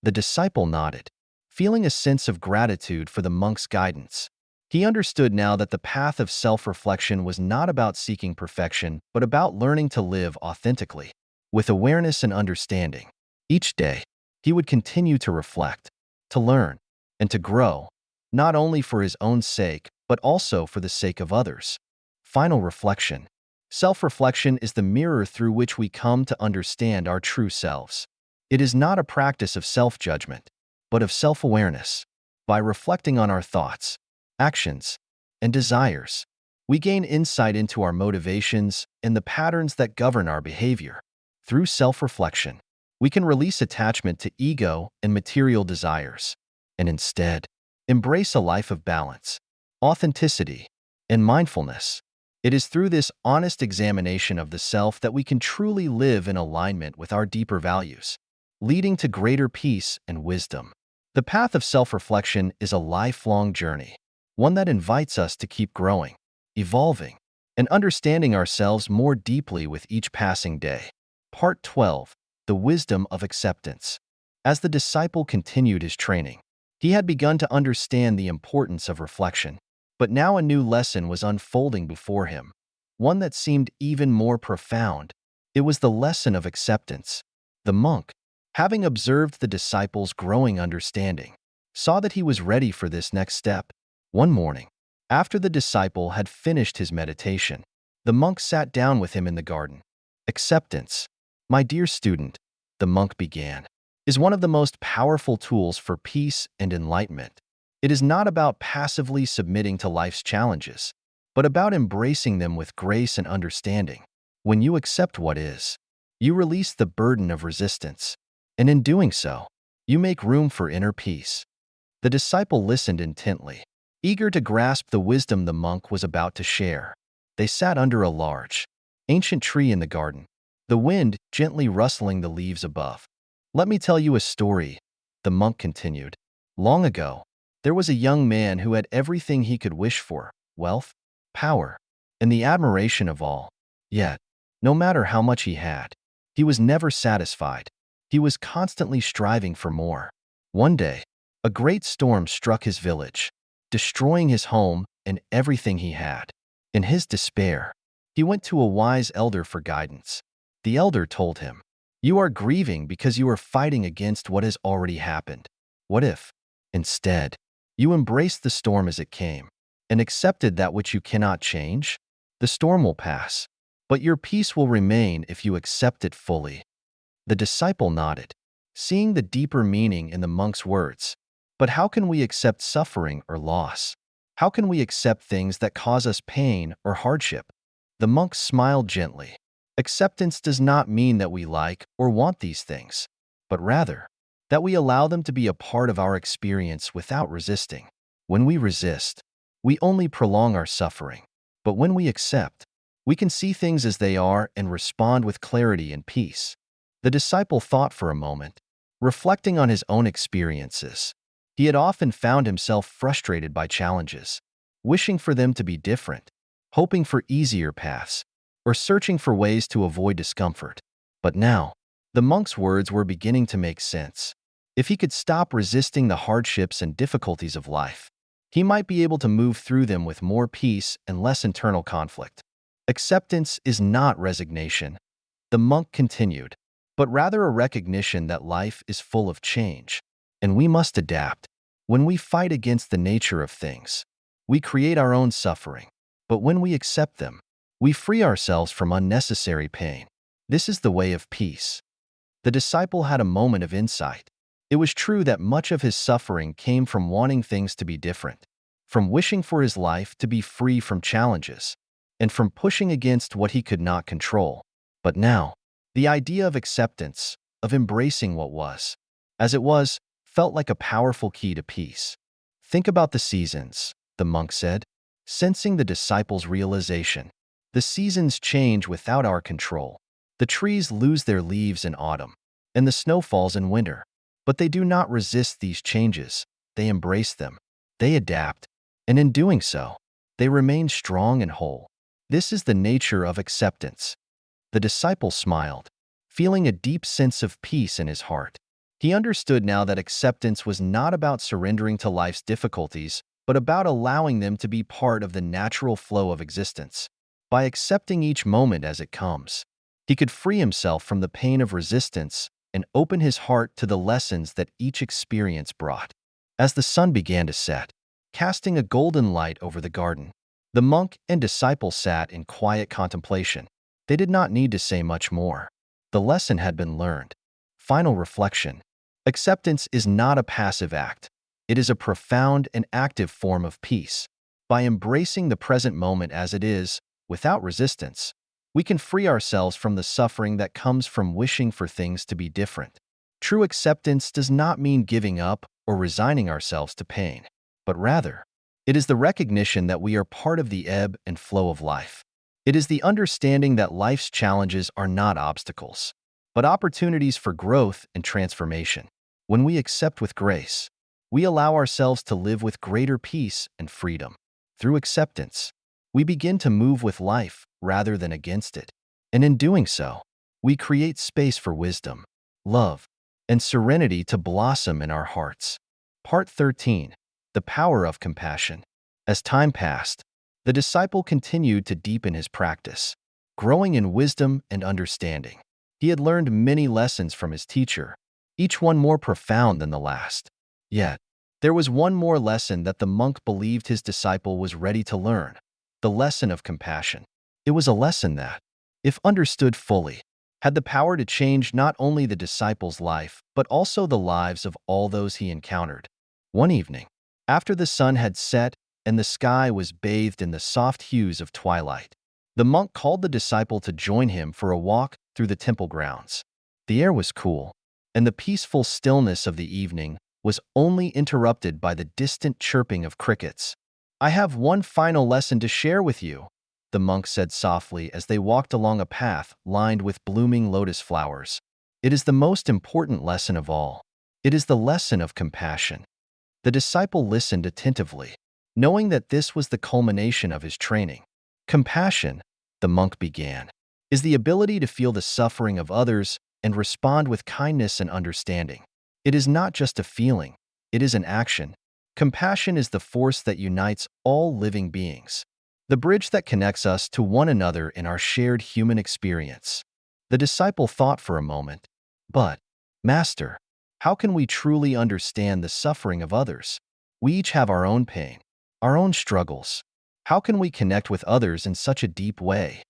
The disciple nodded, feeling a sense of gratitude for the monk's guidance. He understood now that the path of self-reflection was not about seeking perfection, but about learning to live authentically, with awareness and understanding. Each day, he would continue to reflect, to learn, and to grow, not only for his own sake, but also for the sake of others. Final reflection. Self-reflection is the mirror through which we come to understand our true selves. It is not a practice of self-judgment, but of self-awareness. By reflecting on our thoughts, actions, and desires, we gain insight into our motivations and the patterns that govern our behavior. Through self-reflection, we can release attachment to ego and material desires, and instead, embrace a life of balance, authenticity, and mindfulness. It is through this honest examination of the self that we can truly live in alignment with our deeper values, leading to greater peace and wisdom. The path of self-reflection is a lifelong journey, one that invites us to keep growing, evolving, and understanding ourselves more deeply with each passing day. Part 12. The Wisdom of Acceptance. As the disciple continued his training, he had begun to understand the importance of reflection. But now a new lesson was unfolding before him, one that seemed even more profound. It was the lesson of acceptance. The monk, having observed the disciple's growing understanding, saw that he was ready for this next step. One morning, after the disciple had finished his meditation, the monk sat down with him in the garden. "Acceptance, my dear student," the monk began, "is one of the most powerful tools for peace and enlightenment. It is not about passively submitting to life's challenges, but about embracing them with grace and understanding. When you accept what is, you release the burden of resistance, and in doing so, you make room for inner peace." The disciple listened intently, eager to grasp the wisdom the monk was about to share. They sat under a large, ancient tree in the garden, the wind gently rustling the leaves above. "Let me tell you a story," the monk continued. "Long ago, there was a young man who had everything he could wish for: wealth, power, and the admiration of all. Yet, no matter how much he had, he was never satisfied. He was constantly striving for more. One day, a great storm struck his village. destroying his home and everything he had. In his despair, he went to a wise elder for guidance. The elder told him, "You are grieving because you are fighting against what has already happened. What if, instead, you embraced the storm as it came and accepted that which you cannot change? The storm will pass, but your peace will remain if you accept it fully." The disciple nodded, seeing the deeper meaning in the monk's words. But how can we accept suffering or loss? How can we accept things that cause us pain or hardship? The monk smiled gently. Acceptance does not mean that we like or want these things, but rather that we allow them to be a part of our experience without resisting. When we resist, we only prolong our suffering. But when we accept, we can see things as they are and respond with clarity and peace. The disciple thought for a moment, reflecting on his own experiences. He had often found himself frustrated by challenges, wishing for them to be different, hoping for easier paths, or searching for ways to avoid discomfort. But now, the monk's words were beginning to make sense. If he could stop resisting the hardships and difficulties of life, he might be able to move through them with more peace and less internal conflict. Acceptance is not resignation, the monk continued, but rather a recognition that life is full of change, and we must adapt. When we fight against the nature of things, we create our own suffering, but when we accept them, we free ourselves from unnecessary pain. This is the way of peace. The disciple had a moment of insight. It was true that much of his suffering came from wanting things to be different, from wishing for his life to be free from challenges, and from pushing against what he could not control. But now, the idea of acceptance, of embracing what was, as it was, felt like a powerful key to peace. Think about the seasons, the monk said, sensing the disciple's realization. The seasons change without our control. The trees lose their leaves in autumn, and the snow falls in winter. But they do not resist these changes. They embrace them. They adapt, and in doing so, they remain strong and whole. This is the nature of acceptance. The disciple smiled, feeling a deep sense of peace in his heart. He understood now that acceptance was not about surrendering to life's difficulties, but about allowing them to be part of the natural flow of existence. By accepting each moment as it comes, he could free himself from the pain of resistance and open his heart to the lessons that each experience brought. As the sun began to set, casting a golden light over the garden, the monk and disciple sat in quiet contemplation. They did not need to say much more. The lesson had been learned. Final reflection. Acceptance is not a passive act. It is a profound and active form of peace. By embracing the present moment as it is, without resistance, we can free ourselves from the suffering that comes from wishing for things to be different. True acceptance does not mean giving up or resigning ourselves to pain, but rather, it is the recognition that we are part of the ebb and flow of life. It is the understanding that life's challenges are not obstacles, but opportunities for growth and transformation. When we accept with grace, we allow ourselves to live with greater peace and freedom. Through acceptance, we begin to move with life rather than against it. And in doing so, we create space for wisdom, love, and serenity to blossom in our hearts. Part 13. The Power of Compassion. As time passed, the disciple continued to deepen his practice, growing in wisdom and understanding. He had learned many lessons from his teacher, each one more profound than the last. Yet, there was one more lesson that the monk believed his disciple was ready to learn: the lesson of compassion. It was a lesson that, if understood fully, had the power to change not only the disciple's life, but also the lives of all those he encountered. One evening, after the sun had set and the sky was bathed in the soft hues of twilight, the monk called the disciple to join him for a walk through the temple grounds. The air was cool, and the peaceful stillness of the evening was only interrupted by the distant chirping of crickets. "I have one final lesson to share with you," the monk said softly as they walked along a path lined with blooming lotus flowers. "It is the most important lesson of all. It is the lesson of compassion." The disciple listened attentively, knowing that this was the culmination of his training. Compassion, the monk began, is the ability to feel the suffering of others and respond with kindness and understanding. It is not just a feeling, it is an action. Compassion is the force that unites all living beings, the bridge that connects us to one another in our shared human experience. The disciple thought for a moment, but, Master, how can we truly understand the suffering of others? We each have our own pain, our own struggles. How can we connect with others in such a deep way?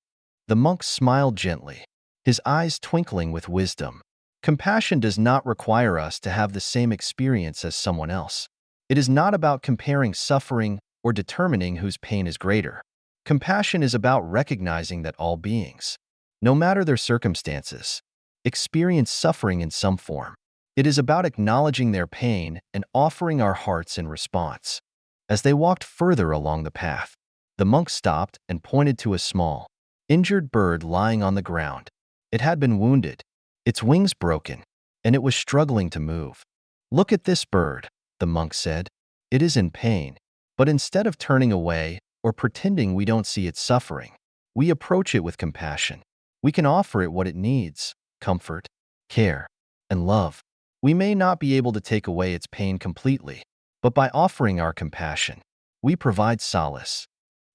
The monk smiled gently, his eyes twinkling with wisdom. Compassion does not require us to have the same experience as someone else. It is not about comparing suffering or determining whose pain is greater. Compassion is about recognizing that all beings, no matter their circumstances, experience suffering in some form. It is about acknowledging their pain and offering our hearts in response. As they walked further along the path, the monk stopped and pointed to a small, injured bird lying on the ground. It had been wounded, its wings broken, and it was struggling to move. "Look at this bird," the monk said. "It is in pain." But instead of turning away or pretending we don't see its suffering, we approach it with compassion. We can offer it what it needs: comfort, care, and love. We may not be able to take away its pain completely, but by offering our compassion, we provide solace.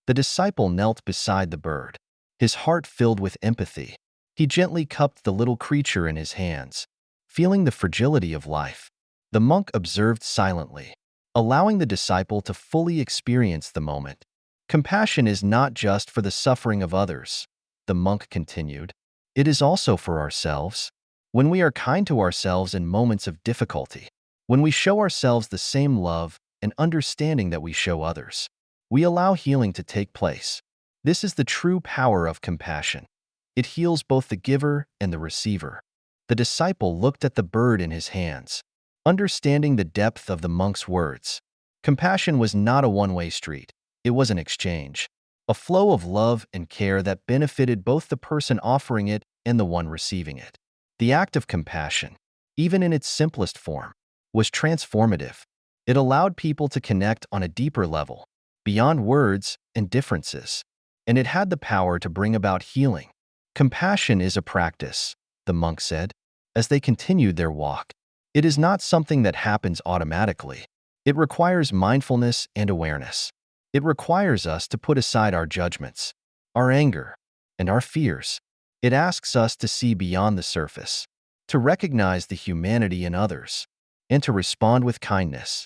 The disciple knelt beside the bird, his heart filled with empathy. He gently cupped the little creature in his hands, feeling the fragility of life. The monk observed silently, allowing the disciple to fully experience the moment. Compassion is not just for the suffering of others, the monk continued. It is also for ourselves. When we are kind to ourselves in moments of difficulty, when we show ourselves the same love and understanding that we show others, we allow healing to take place. This is the true power of compassion. It heals both the giver and the receiver. The disciple looked at the bird in his hands, understanding the depth of the monk's words. Compassion was not a one-way street. It was an exchange, a flow of love and care that benefited both the person offering it and the one receiving it. The act of compassion, even in its simplest form, was transformative. It allowed people to connect on a deeper level, beyond words and differences, and it had the power to bring about healing. Compassion is a practice, the monk said, as they continued their walk. It is not something that happens automatically. It requires mindfulness and awareness. It requires us to put aside our judgments, our anger, and our fears. It asks us to see beyond the surface, to recognize the humanity in others, and to respond with kindness.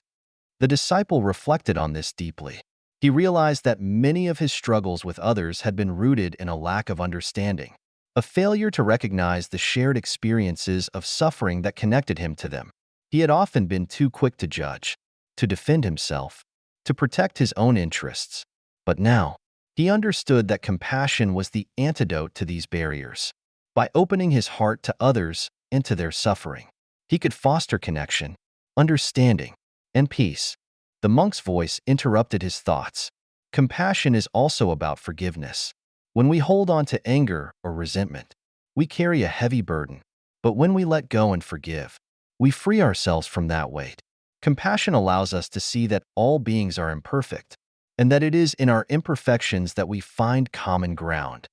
The disciple reflected on this deeply. He realized that many of his struggles with others had been rooted in a lack of understanding, a failure to recognize the shared experiences of suffering that connected him to them. He had often been too quick to judge, to defend himself, to protect his own interests. But now, he understood that compassion was the antidote to these barriers. By opening his heart to others and to their suffering, he could foster connection, understanding, and peace. The monk's voice interrupted his thoughts. Compassion is also about forgiveness. When we hold on to anger or resentment, we carry a heavy burden. But when we let go and forgive, we free ourselves from that weight. Compassion allows us to see that all beings are imperfect, and that it is in our imperfections that we find common ground.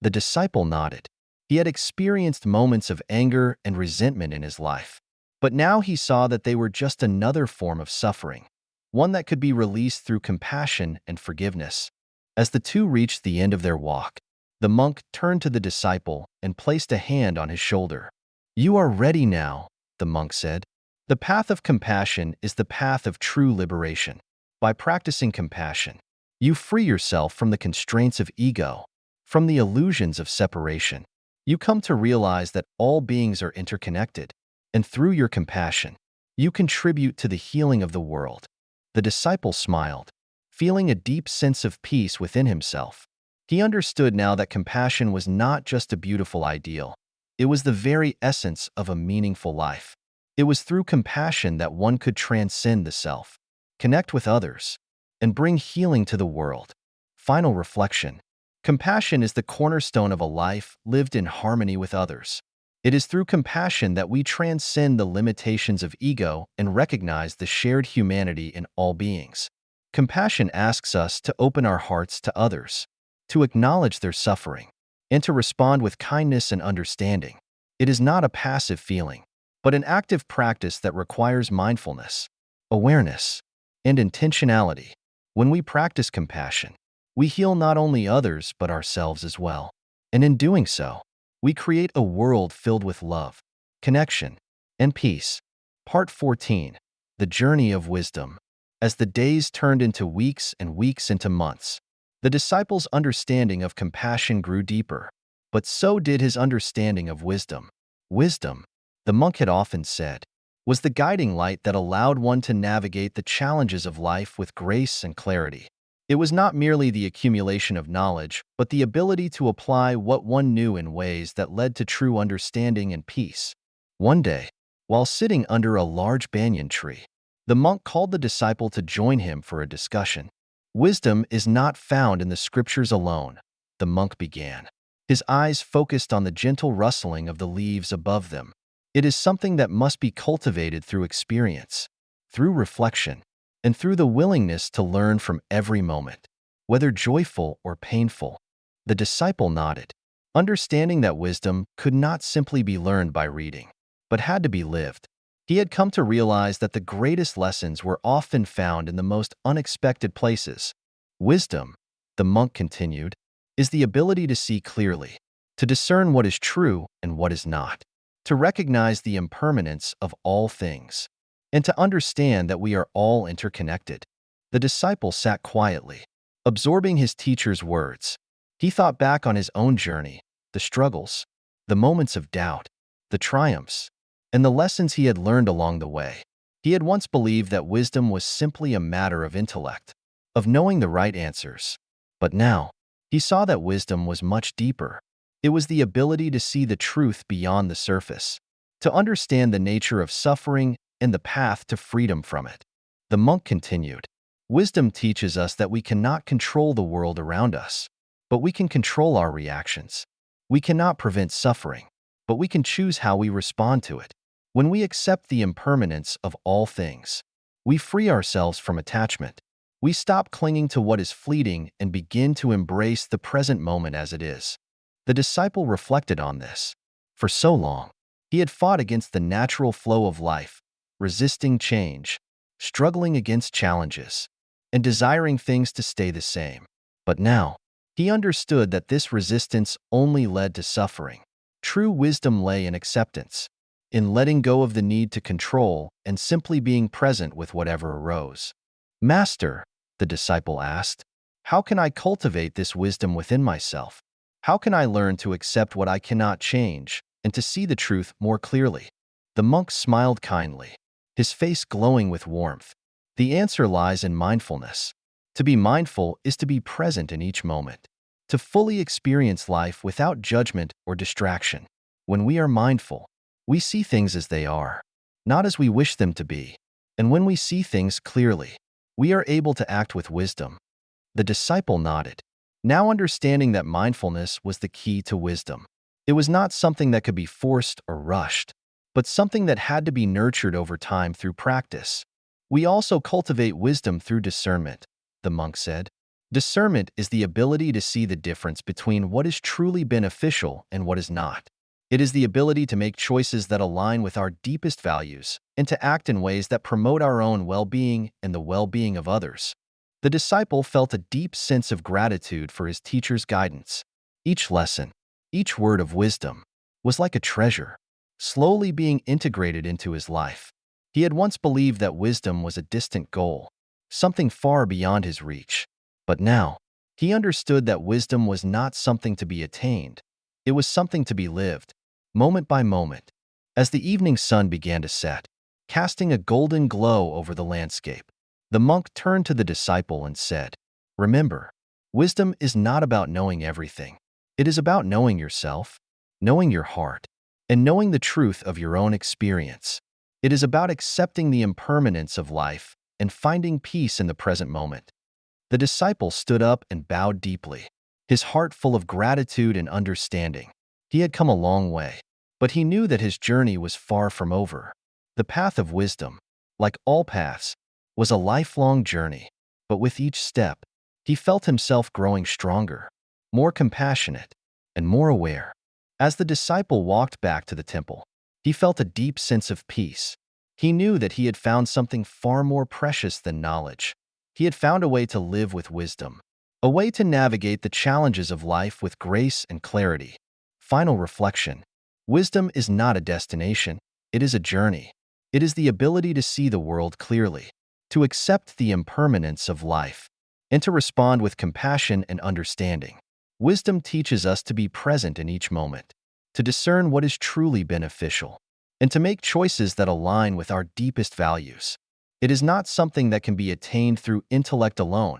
The disciple nodded. He had experienced moments of anger and resentment in his life, but now he saw that they were just another form of suffering, one that could be released through compassion and forgiveness. As the two reached the end of their walk, the monk turned to the disciple and placed a hand on his shoulder. "You are ready now," the monk said. The path of compassion is the path of true liberation. By practicing compassion, you free yourself from the constraints of ego, from the illusions of separation. You come to realize that all beings are interconnected, and through your compassion, you contribute to the healing of the world. The disciple smiled, feeling a deep sense of peace within himself. He understood now that compassion was not just a beautiful ideal. It was the very essence of a meaningful life. It was through compassion that one could transcend the self, connect with others, and bring healing to the world. Final reflection. Compassion is the cornerstone of a life lived in harmony with others. It is through compassion that we transcend the limitations of ego and recognize the shared humanity in all beings. Compassion asks us to open our hearts to others, to acknowledge their suffering, and to respond with kindness and understanding. It is not a passive feeling, but an active practice that requires mindfulness, awareness, and intentionality. When we practice compassion, we heal not only others but ourselves as well. And in doing so, we create a world filled with love, connection, and peace. Part 14. The Journey of Wisdom. As the days turned into weeks and weeks into months, the disciple's understanding of compassion grew deeper, but so did his understanding of wisdom. Wisdom, the monk had often said, was the guiding light that allowed one to navigate the challenges of life with grace and clarity. It was not merely the accumulation of knowledge, but the ability to apply what one knew in ways that led to true understanding and peace. One day, while sitting under a large banyan tree, the monk called the disciple to join him for a discussion. Wisdom is not found in the scriptures alone, the monk began, his eyes focused on the gentle rustling of the leaves above them. It is something that must be cultivated through experience, through reflection, and through the willingness to learn from every moment, whether joyful or painful. The disciple nodded, understanding that wisdom could not simply be learned by reading, but had to be lived. He had come to realize that the greatest lessons were often found in the most unexpected places. Wisdom, the monk continued, is the ability to see clearly, to discern what is true and what is not, to recognize the impermanence of all things, and to understand that we are all interconnected. The disciple sat quietly, absorbing his teacher's words. He thought back on his own journey, the struggles, the moments of doubt, the triumphs, and the lessons he had learned along the way. He had once believed that wisdom was simply a matter of intellect, of knowing the right answers. But now, he saw that wisdom was much deeper. It was the ability to see the truth beyond the surface, to understand the nature of suffering and the path to freedom from it. The monk continued, wisdom teaches us that we cannot control the world around us, but we can control our reactions. We cannot prevent suffering, but we can choose how we respond to it. When we accept the impermanence of all things, we free ourselves from attachment. We stop clinging to what is fleeting and begin to embrace the present moment as it is. The disciple reflected on this. For so long, he had fought against the natural flow of life, resisting change, struggling against challenges, and desiring things to stay the same. But now, he understood that this resistance only led to suffering. True wisdom lay in acceptance, in letting go of the need to control and simply being present with whatever arose. Master, the disciple asked, how can I cultivate this wisdom within myself? How can I learn to accept what I cannot change and to see the truth more clearly? The monk smiled kindly, his face glowing with warmth. The answer lies in mindfulness. To be mindful is to be present in each moment, to fully experience life without judgment or distraction. When we are mindful, we see things as they are, not as we wish them to be. And when we see things clearly, we are able to act with wisdom. The disciple nodded, now understanding that mindfulness was the key to wisdom. It was not something that could be forced or rushed, but something that had to be nurtured over time through practice. We also cultivate wisdom through discernment, the monk said. Discernment is the ability to see the difference between what is truly beneficial and what is not. It is the ability to make choices that align with our deepest values and to act in ways that promote our own well-being and the well-being of others. The disciple felt a deep sense of gratitude for his teacher's guidance. Each lesson, each word of wisdom, was like a treasure, slowly being integrated into his life. He had once believed that wisdom was a distant goal, something far beyond his reach. But now, he understood that wisdom was not something to be attained. It was something to be lived, moment by moment. As the evening sun began to set, casting a golden glow over the landscape, the monk turned to the disciple and said, remember, wisdom is not about knowing everything. It is about knowing yourself, knowing your heart, and knowing the truth of your own experience. It is about accepting the impermanence of life and finding peace in the present moment. The disciple stood up and bowed deeply, his heart full of gratitude and understanding. He had come a long way, but he knew that his journey was far from over. The path of wisdom, like all paths, was a lifelong journey, but with each step, he felt himself growing stronger, more compassionate, and more aware. As the disciple walked back to the temple, he felt a deep sense of peace. He knew that he had found something far more precious than knowledge. He had found a way to live with wisdom, a way to navigate the challenges of life with grace and clarity. Final reflection. Wisdom is not a destination, it is a journey. It is the ability to see the world clearly, to accept the impermanence of life, and to respond with compassion and understanding. Wisdom teaches us to be present in each moment, to discern what is truly beneficial, and to make choices that align with our deepest values. It is not something that can be attained through intellect alone.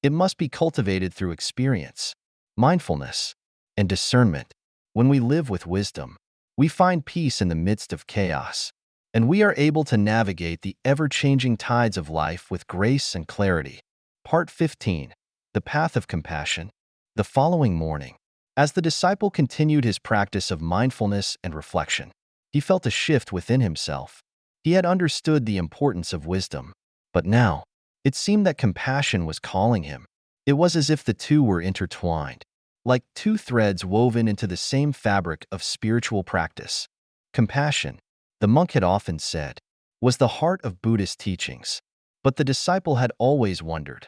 It must be cultivated through experience, mindfulness, and discernment. When we live with wisdom, we find peace in the midst of chaos, and we are able to navigate the ever-changing tides of life with grace and clarity. Part 15. The Path of Compassion. The following morning, as the disciple continued his practice of mindfulness and reflection, he felt a shift within himself. He had understood the importance of wisdom, but now, it seemed that compassion was calling him. It was as if the two were intertwined, like two threads woven into the same fabric of spiritual practice. Compassion, the monk had often said, was the heart of Buddhist teachings. But the disciple had always wondered,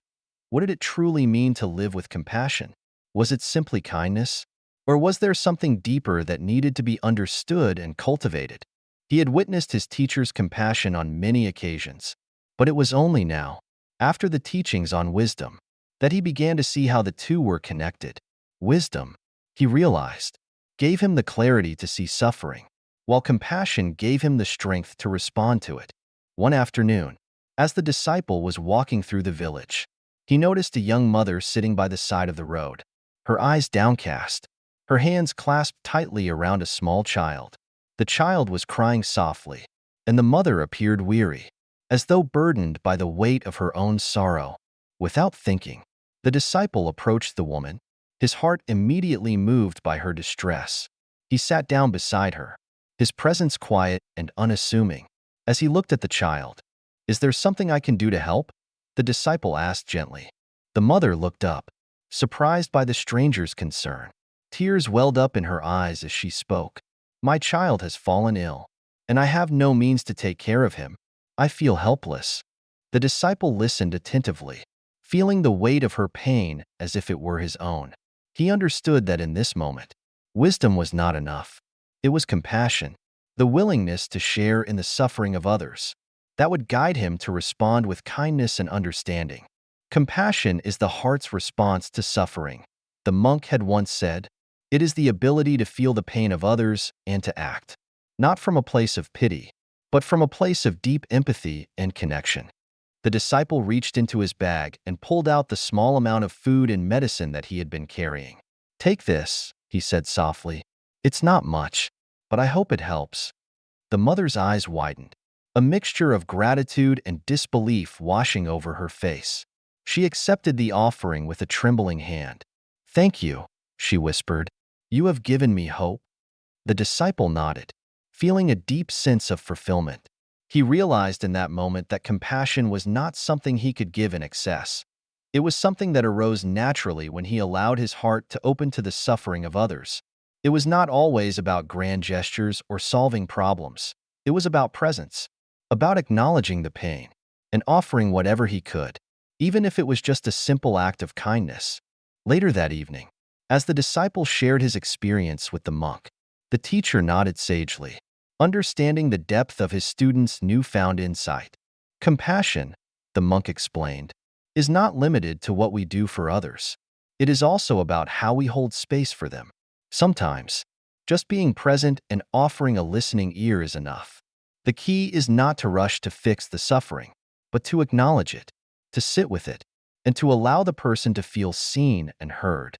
what did it truly mean to live with compassion? Was it simply kindness? Or was there something deeper that needed to be understood and cultivated? He had witnessed his teacher's compassion on many occasions, but it was only now, after the teachings on wisdom, that he began to see how the two were connected. Wisdom, he realized, gave him the clarity to see suffering, while compassion gave him the strength to respond to it. One afternoon, as the disciple was walking through the village, he noticed a young mother sitting by the side of the road, her eyes downcast, her hands clasped tightly around a small child. The child was crying softly, and the mother appeared weary, as though burdened by the weight of her own sorrow. Without thinking, the disciple approached the woman, his heart immediately moved by her distress. He sat down beside her, his presence quiet and unassuming. As he looked at the child, "Is there something I can do to help?" the disciple asked gently. The mother looked up, surprised by the stranger's concern. Tears welled up in her eyes as she spoke. "My child has fallen ill, and I have no means to take care of him. I feel helpless." The disciple listened attentively, feeling the weight of her pain as if it were his own. He understood that in this moment, wisdom was not enough. It was compassion, the willingness to share in the suffering of others, that would guide him to respond with kindness and understanding. Compassion is the heart's response to suffering. The monk had once said, "It is the ability to feel the pain of others and to act, not from a place of pity, but from a place of deep empathy and connection." The disciple reached into his bag and pulled out the small amount of food and medicine that he had been carrying. "Take this," he said softly. "It's not much, but I hope it helps." The mother's eyes widened, a mixture of gratitude and disbelief washing over her face. She accepted the offering with a trembling hand. "Thank you," she whispered. "You have given me hope." The disciple nodded, feeling a deep sense of fulfillment. He realized in that moment that compassion was not something he could give in excess. It was something that arose naturally when he allowed his heart to open to the suffering of others. It was not always about grand gestures or solving problems. It was about presence, about acknowledging the pain, and offering whatever he could, even if it was just a simple act of kindness. Later that evening, as the disciple shared his experience with the monk, the teacher nodded sagely, understanding the depth of his student's newfound insight. Compassion, the monk explained, is not limited to what we do for others. It is also about how we hold space for them. Sometimes, just being present and offering a listening ear is enough. The key is not to rush to fix the suffering, but to acknowledge it, to sit with it, and to allow the person to feel seen and heard.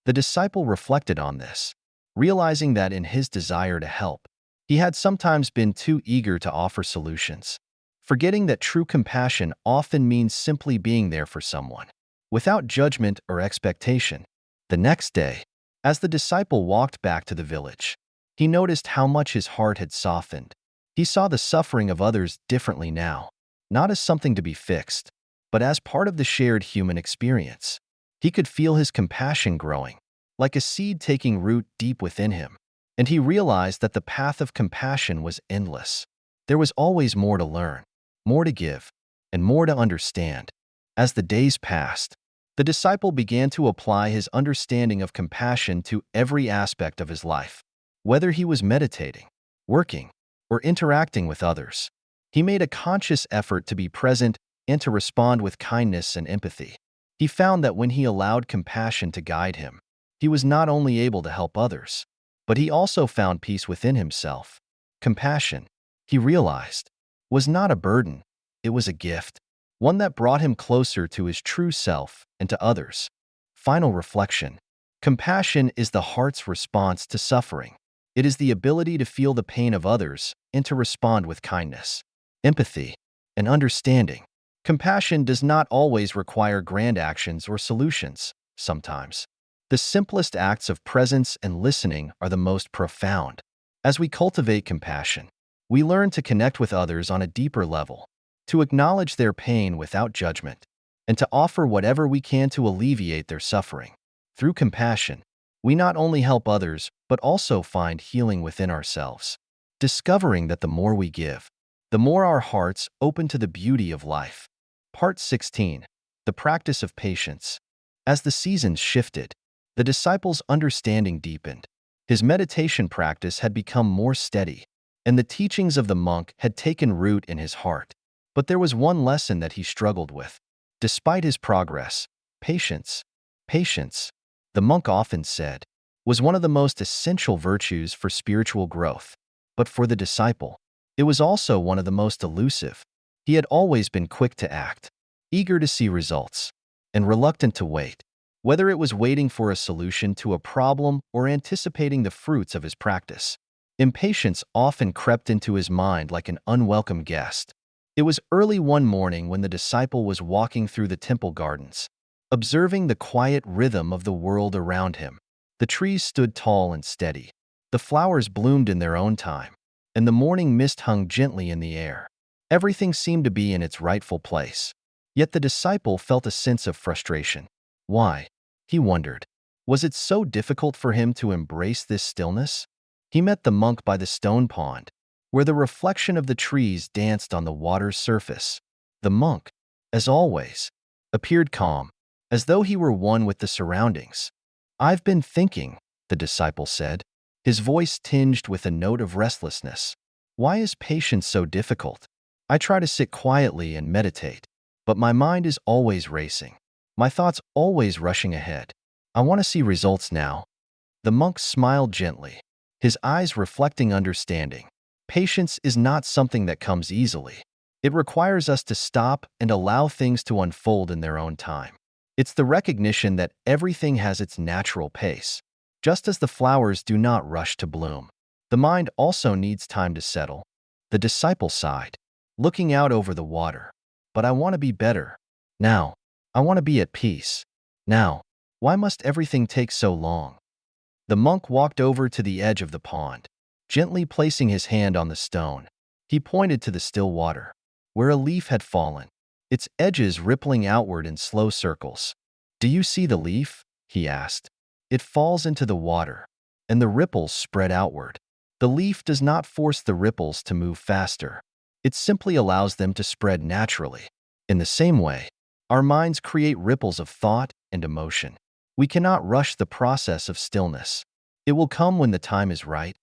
The disciple reflected on this, realizing that in his desire to help, he had sometimes been too eager to offer solutions, forgetting that true compassion often means simply being there for someone, without judgment or expectation. The next day, as the disciple walked back to the village, he noticed how much his heart had softened. He saw the suffering of others differently now, not as something to be fixed, but as part of the shared human experience. He could feel his compassion growing, like a seed taking root deep within him, and he realized that the path of compassion was endless. There was always more to learn, more to give, and more to understand. As the days passed, the disciple began to apply his understanding of compassion to every aspect of his life. Whether he was meditating, working, or interacting with others, he made a conscious effort to be present and to respond with kindness and empathy. He found that when he allowed compassion to guide him, he was not only able to help others, but he also found peace within himself. Compassion, he realized, was not a burden, it was a gift, one that brought him closer to his true self and to others. Final reflection. Compassion is the heart's response to suffering. It is the ability to feel the pain of others and to respond with kindness, empathy, and understanding. Compassion does not always require grand actions or solutions. Sometimes, the simplest acts of presence and listening are the most profound. As we cultivate compassion, we learn to connect with others on a deeper level, to acknowledge their pain without judgment, and to offer whatever we can to alleviate their suffering. Through compassion, we not only help others, but also find healing within ourselves, discovering that the more we give, the more our hearts open to the beauty of life. Part 16. The Practice of Patience. As the seasons shifted, the disciple's understanding deepened. His meditation practice had become more steady, and the teachings of the monk had taken root in his heart. But there was one lesson that he struggled with. Despite his progress, patience, the monk often said, was one of the most essential virtues for spiritual growth. But for the disciple, it was also one of the most elusive. He had always been quick to act, eager to see results, and reluctant to wait, whether it was waiting for a solution to a problem or anticipating the fruits of his practice. Impatience often crept into his mind like an unwelcome guest. It was early one morning when the disciple was walking through the temple gardens, observing the quiet rhythm of the world around him. The trees stood tall and steady, the flowers bloomed in their own time, and the morning mist hung gently in the air. Everything seemed to be in its rightful place. Yet the disciple felt a sense of frustration. Why? He wondered. Was it so difficult for him to embrace this stillness? He met the monk by the stone pond, where the reflection of the trees danced on the water's surface. The monk, as always, appeared calm, as though he were one with the surroundings. "I've been thinking," the disciple said, his voice tinged with a note of restlessness. "Why is patience so difficult? I try to sit quietly and meditate, but my mind is always racing. My thoughts always rushing ahead. I want to see results now." The monk smiled gently, his eyes reflecting understanding. Patience is not something that comes easily. It requires us to stop and allow things to unfold in their own time. It's the recognition that everything has its natural pace. Just as the flowers do not rush to bloom, the mind also needs time to settle. The disciple sighed, looking out over the water. "But I want to be better. Now. I want to be at peace. Now. Why must everything take so long?" The monk walked over to the edge of the pond, gently placing his hand on the stone. He pointed to the still water, where a leaf had fallen, its edges rippling outward in slow circles. "Do you see the leaf?" he asked. "It falls into the water, and the ripples spread outward. The leaf does not force the ripples to move faster. It simply allows them to spread naturally. In the same way, our minds create ripples of thought and emotion. We cannot rush the process of stillness. It will come when the time is right."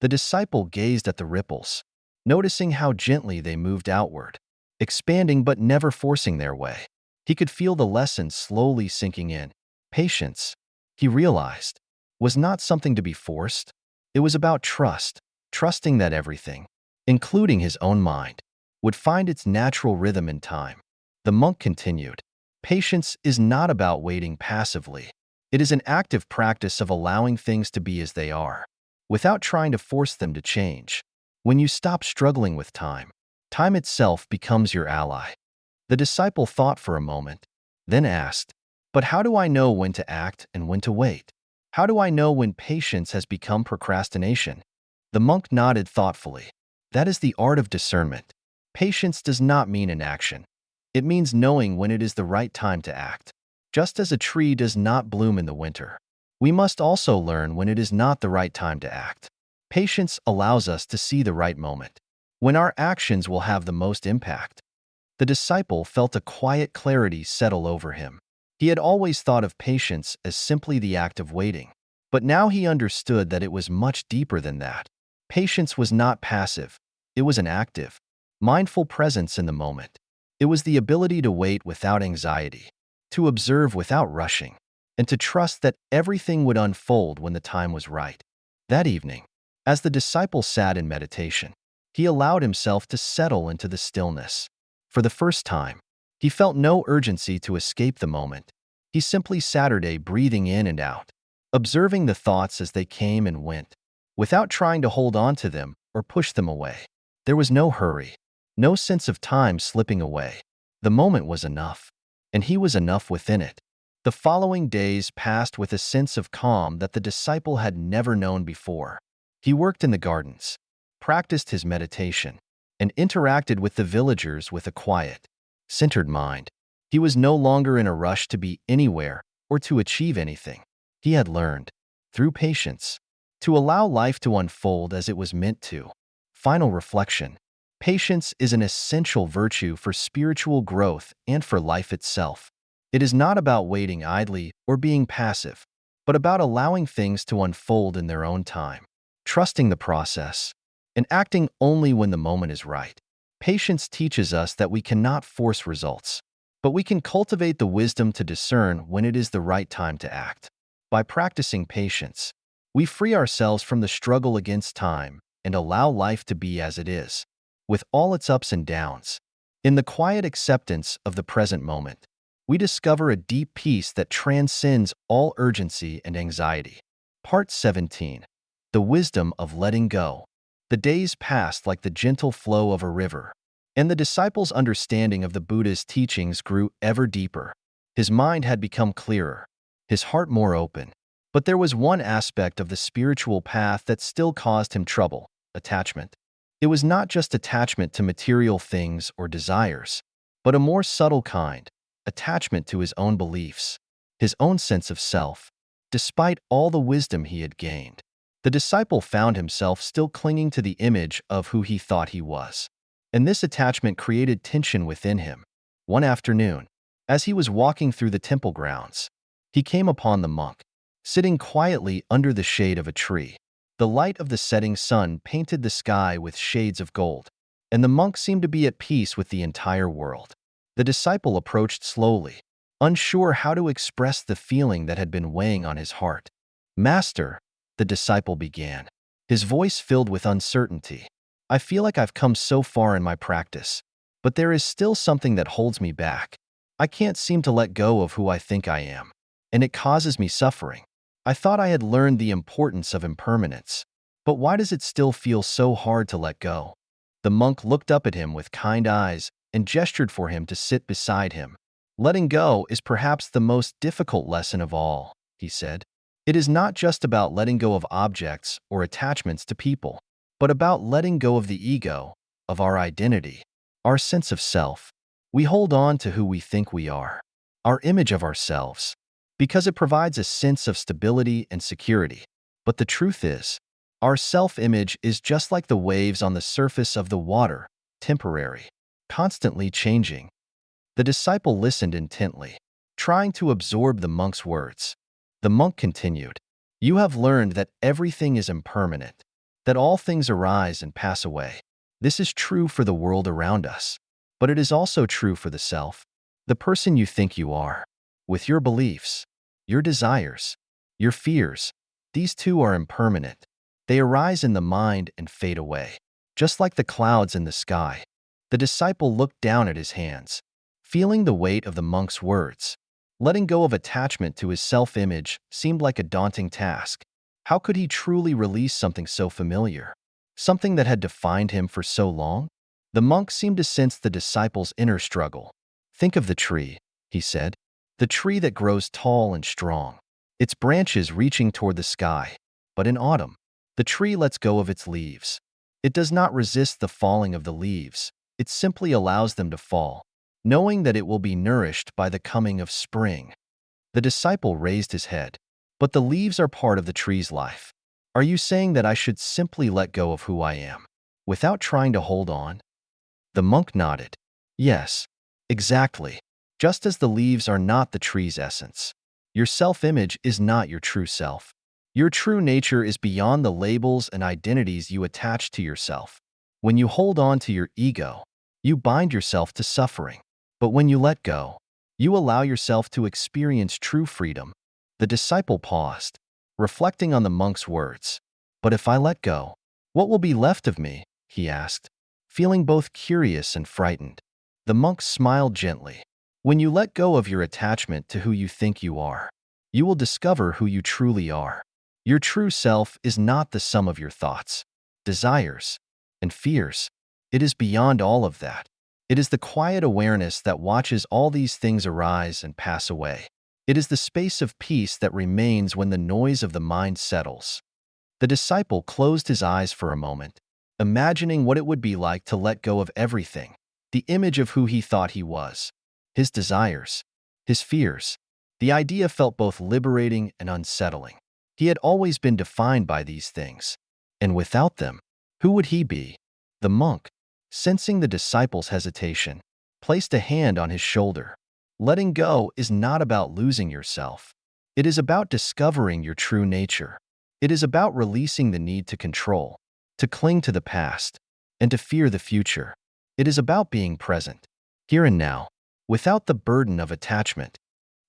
The disciple gazed at the ripples, noticing how gently they moved outward, expanding but never forcing their way. He could feel the lesson slowly sinking in. Patience, he realized, was not something to be forced. It was about trust, trusting that everything, including his own mind, would find its natural rhythm in time. The monk continued, "Patience is not about waiting passively. It is an active practice of allowing things to be as they are, without trying to force them to change. When you stop struggling with time, time itself becomes your ally." The disciple thought for a moment, then asked, "But how do I know when to act and when to wait? How do I know when patience has become procrastination?" The monk nodded thoughtfully. "That is the art of discernment. Patience does not mean inaction. It means knowing when it is the right time to act. Just as a tree does not bloom in the winter, we must also learn when it is not the right time to act. Patience allows us to see the right moment. when our actions will have the most impact. The disciple felt a quiet clarity settle over him. He had always thought of patience as simply the act of waiting, but now he understood that it was much deeper than that. Patience was not passive, it was an active, mindful presence in the moment. It was the ability to wait without anxiety, to observe without rushing, and to trust that everything would unfold when the time was right. That evening, as the disciple sat in meditation, he allowed himself to settle into the stillness. For the first time, he felt no urgency to escape the moment. He simply sat there, breathing in and out, observing the thoughts as they came and went, without trying to hold on to them or push them away. There was no hurry, no sense of time slipping away. The moment was enough, and he was enough within it. The following days passed with a sense of calm that the disciple had never known before. He worked in the gardens, practiced his meditation, and interacted with the villagers with a quiet, centered mind. He was no longer in a rush to be anywhere or to achieve anything. He had learned, through patience, to allow life to unfold as it was meant to. Final reflection. Patience is an essential virtue for spiritual growth and for life itself. It is not about waiting idly or being passive, but about allowing things to unfold in their own time, trusting the process, and acting only when the moment is right. Patience teaches us that we cannot force results, but we can cultivate the wisdom to discern when it is the right time to act. By practicing patience, we free ourselves from the struggle against time and allow life to be as it is, with all its ups and downs. In the quiet acceptance of the present moment, we discover a deep peace that transcends all urgency and anxiety. Part 17. The Wisdom of Letting Go. The days passed like the gentle flow of a river, and the disciple's understanding of the Buddha's teachings grew ever deeper. His mind had become clearer, his heart more open. But there was one aspect of the spiritual path that still caused him trouble: attachment. It was not just attachment to material things or desires, but a more subtle kind, attachment to his own beliefs, his own sense of self. Despite all the wisdom he had gained, the disciple found himself still clinging to the image of who he thought he was. And this attachment created tension within him. One afternoon, as he was walking through the temple grounds, he came upon the monk, sitting quietly under the shade of a tree. The light of the setting sun painted the sky with shades of gold, and the monk seemed to be at peace with the entire world. The disciple approached slowly, unsure how to express the feeling that had been weighing on his heart. "Master," the disciple began, his voice filled with uncertainty, "I feel like I've come so far in my practice, but there is still something that holds me back. I can't seem to let go of who I think I am, and it causes me suffering. I thought I had learned the importance of impermanence, but why does it still feel so hard to let go?" The monk looked up at him with kind eyes and gestured for him to sit beside him. "Letting go is perhaps the most difficult lesson of all," he said. "It is not just about letting go of objects or attachments to people, but about letting go of the ego, of our identity, our sense of self. We hold on to who we think we are, our image of ourselves, because it provides a sense of stability and security. But the truth is, our self-image is just like the waves on the surface of the water, temporary, constantly changing." The disciple listened intently, trying to absorb the monk's words. The monk continued, "You have learned that everything is impermanent, that all things arise and pass away. This is true for the world around us, but it is also true for the self, the person you think you are, with your beliefs, your desires, your fears. These too are impermanent. They arise in the mind and fade away, just like the clouds in the sky." The disciple looked down at his hands, feeling the weight of the monk's words. Letting go of attachment to his self-image seemed like a daunting task. How could he truly release something so familiar, something that had defined him for so long? The monk seemed to sense the disciple's inner struggle. "Think of the tree," he said. "The tree that grows tall and strong, its branches reaching toward the sky. But in autumn, the tree lets go of its leaves. It does not resist the falling of the leaves. It simply allows them to fall, knowing that it will be nourished by the coming of spring." The disciple raised his head. "But the leaves are part of the tree's life. Are you saying that I should simply let go of who I am?" without trying to hold on? The monk nodded. Yes, exactly. Just as the leaves are not the tree's essence. Your self-image is not your true self. Your true nature is beyond the labels and identities you attach to yourself. When you hold on to your ego, you bind yourself to suffering. But when you let go, you allow yourself to experience true freedom. The disciple paused, reflecting on the monk's words. But if I let go, what will be left of me? He asked, feeling both curious and frightened. The monk smiled gently. When you let go of your attachment to who you think you are, you will discover who you truly are. Your true self is not the sum of your thoughts, desires, and fears. It is beyond all of that. It is the quiet awareness that watches all these things arise and pass away. It is the space of peace that remains when the noise of the mind settles. The disciple closed his eyes for a moment, imagining what it would be like to let go of everything, the image of who he thought he was, his desires, his fears. The idea felt both liberating and unsettling. He had always been defined by these things, and without them, who would he be? The monk, sensing the disciple's hesitation, placed a hand on his shoulder. Letting go is not about losing yourself. It is about discovering your true nature. It is about releasing the need to control, to cling to the past, and to fear the future. It is about being present, here and now, without the burden of attachment.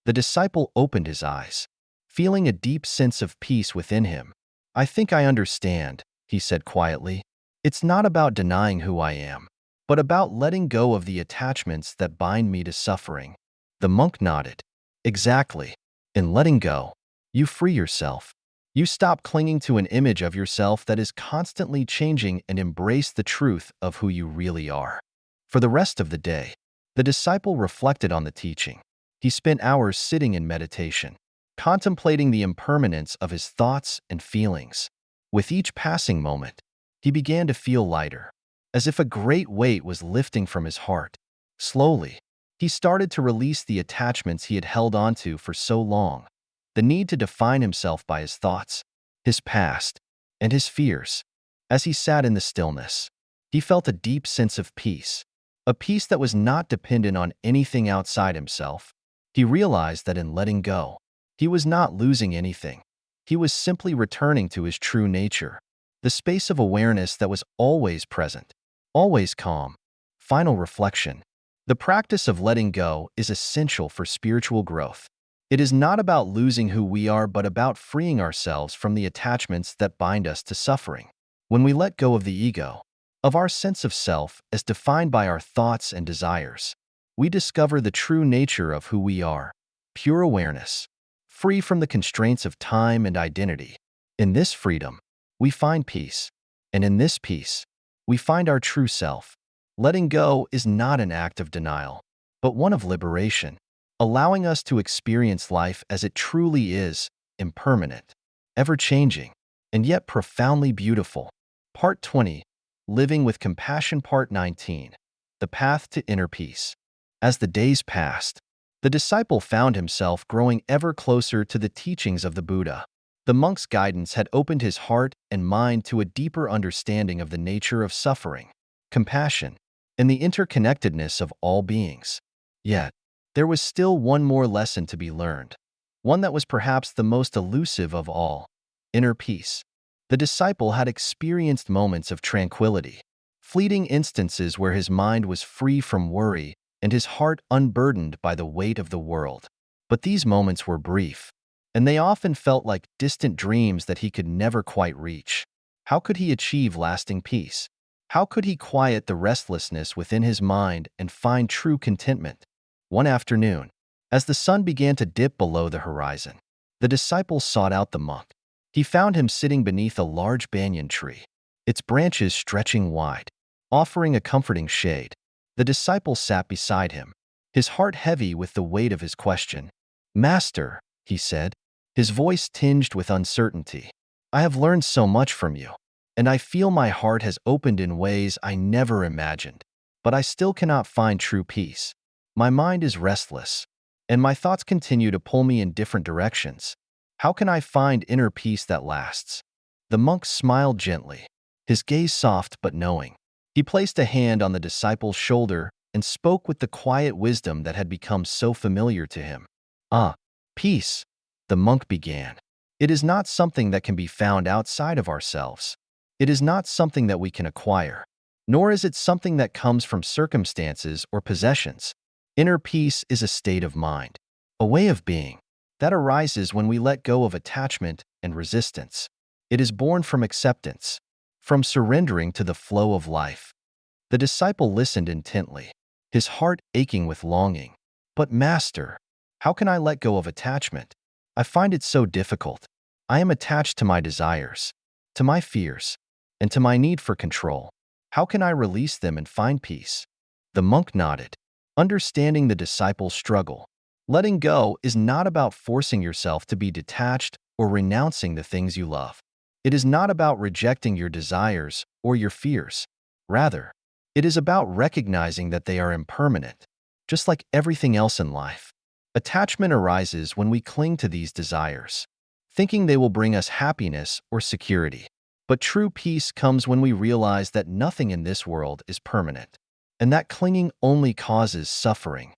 The disciple opened his eyes, feeling a deep sense of peace within him. I think I understand, he said quietly. It's not about denying who I am, but about letting go of the attachments that bind me to suffering. The monk nodded. Exactly. In letting go, you free yourself. You stop clinging to an image of yourself that is constantly changing and embrace the truth of who you really are. For the rest of the day, the disciple reflected on the teaching. He spent hours sitting in meditation, contemplating the impermanence of his thoughts and feelings. With each passing moment, he began to feel lighter, as if a great weight was lifting from his heart. Slowly, he started to release the attachments he had held onto for so long, the need to define himself by his thoughts, his past, and his fears. As he sat in the stillness, he felt a deep sense of peace, a peace that was not dependent on anything outside himself. He realized that in letting go, he was not losing anything. He was simply returning to his true nature, the space of awareness that was always present, always calm. Final reflection. The practice of letting go is essential for spiritual growth. It is not about losing who we are, but about freeing ourselves from the attachments that bind us to suffering. When we let go of the ego, of our sense of self as defined by our thoughts and desires, we discover the true nature of who we are, pure awareness, free from the constraints of time and identity. In this freedom, we find peace, and in this peace, we find our true self. Letting go is not an act of denial, but one of liberation, allowing us to experience life as it truly is, impermanent, ever-changing, and yet profoundly beautiful. Part 20, Living with Compassion. Part 19, The Path to Inner Peace. As the days passed, the disciple found himself growing ever closer to the teachings of the Buddha. The monk's guidance had opened his heart and mind to a deeper understanding of the nature of suffering, compassion, and the interconnectedness of all beings. Yet, there was still one more lesson to be learned, one that was perhaps the most elusive of all: inner peace. The disciple had experienced moments of tranquility, fleeting instances where his mind was free from worry and his heart unburdened by the weight of the world. But these moments were brief, and they often felt like distant dreams that he could never quite reach. How could he achieve lasting peace? How could he quiet the restlessness within his mind and find true contentment? One afternoon, as the sun began to dip below the horizon, the disciple sought out the monk. He found him sitting beneath a large banyan tree, its branches stretching wide, offering a comforting shade. The disciple sat beside him, his heart heavy with the weight of his question. "Master," he said, his voice tinged with uncertainty, "I have learned so much from you, and I feel my heart has opened in ways I never imagined. But I still cannot find true peace. My mind is restless, and my thoughts continue to pull me in different directions. How can I find inner peace that lasts?" The monk smiled gently. his gaze soft but knowing. He placed a hand on the disciple's shoulder and spoke with the quiet wisdom that had become so familiar to him. "Ah, peace," the monk began. "It is not something that can be found outside of ourselves. It is not something that we can acquire, nor is it something that comes from circumstances or possessions. Inner peace is a state of mind, a way of being, that arises when we let go of attachment and resistance. It is born from acceptance, from surrendering to the flow of life." The disciple listened intently, his heart aching with longing. "But Master, how can I let go of attachment? I find it so difficult. I am attached to my desires, to my fears, and to my need for control. How can I release them and find peace?" The monk nodded, understanding the disciple's struggle. Letting go is not about forcing yourself to be detached or renouncing the things you love. It is not about rejecting your desires or your fears. Rather, it is about recognizing that they are impermanent, just like everything else in life. Attachment arises when we cling to these desires, thinking they will bring us happiness or security. But true peace comes when we realize that nothing in this world is permanent, and that clinging only causes suffering.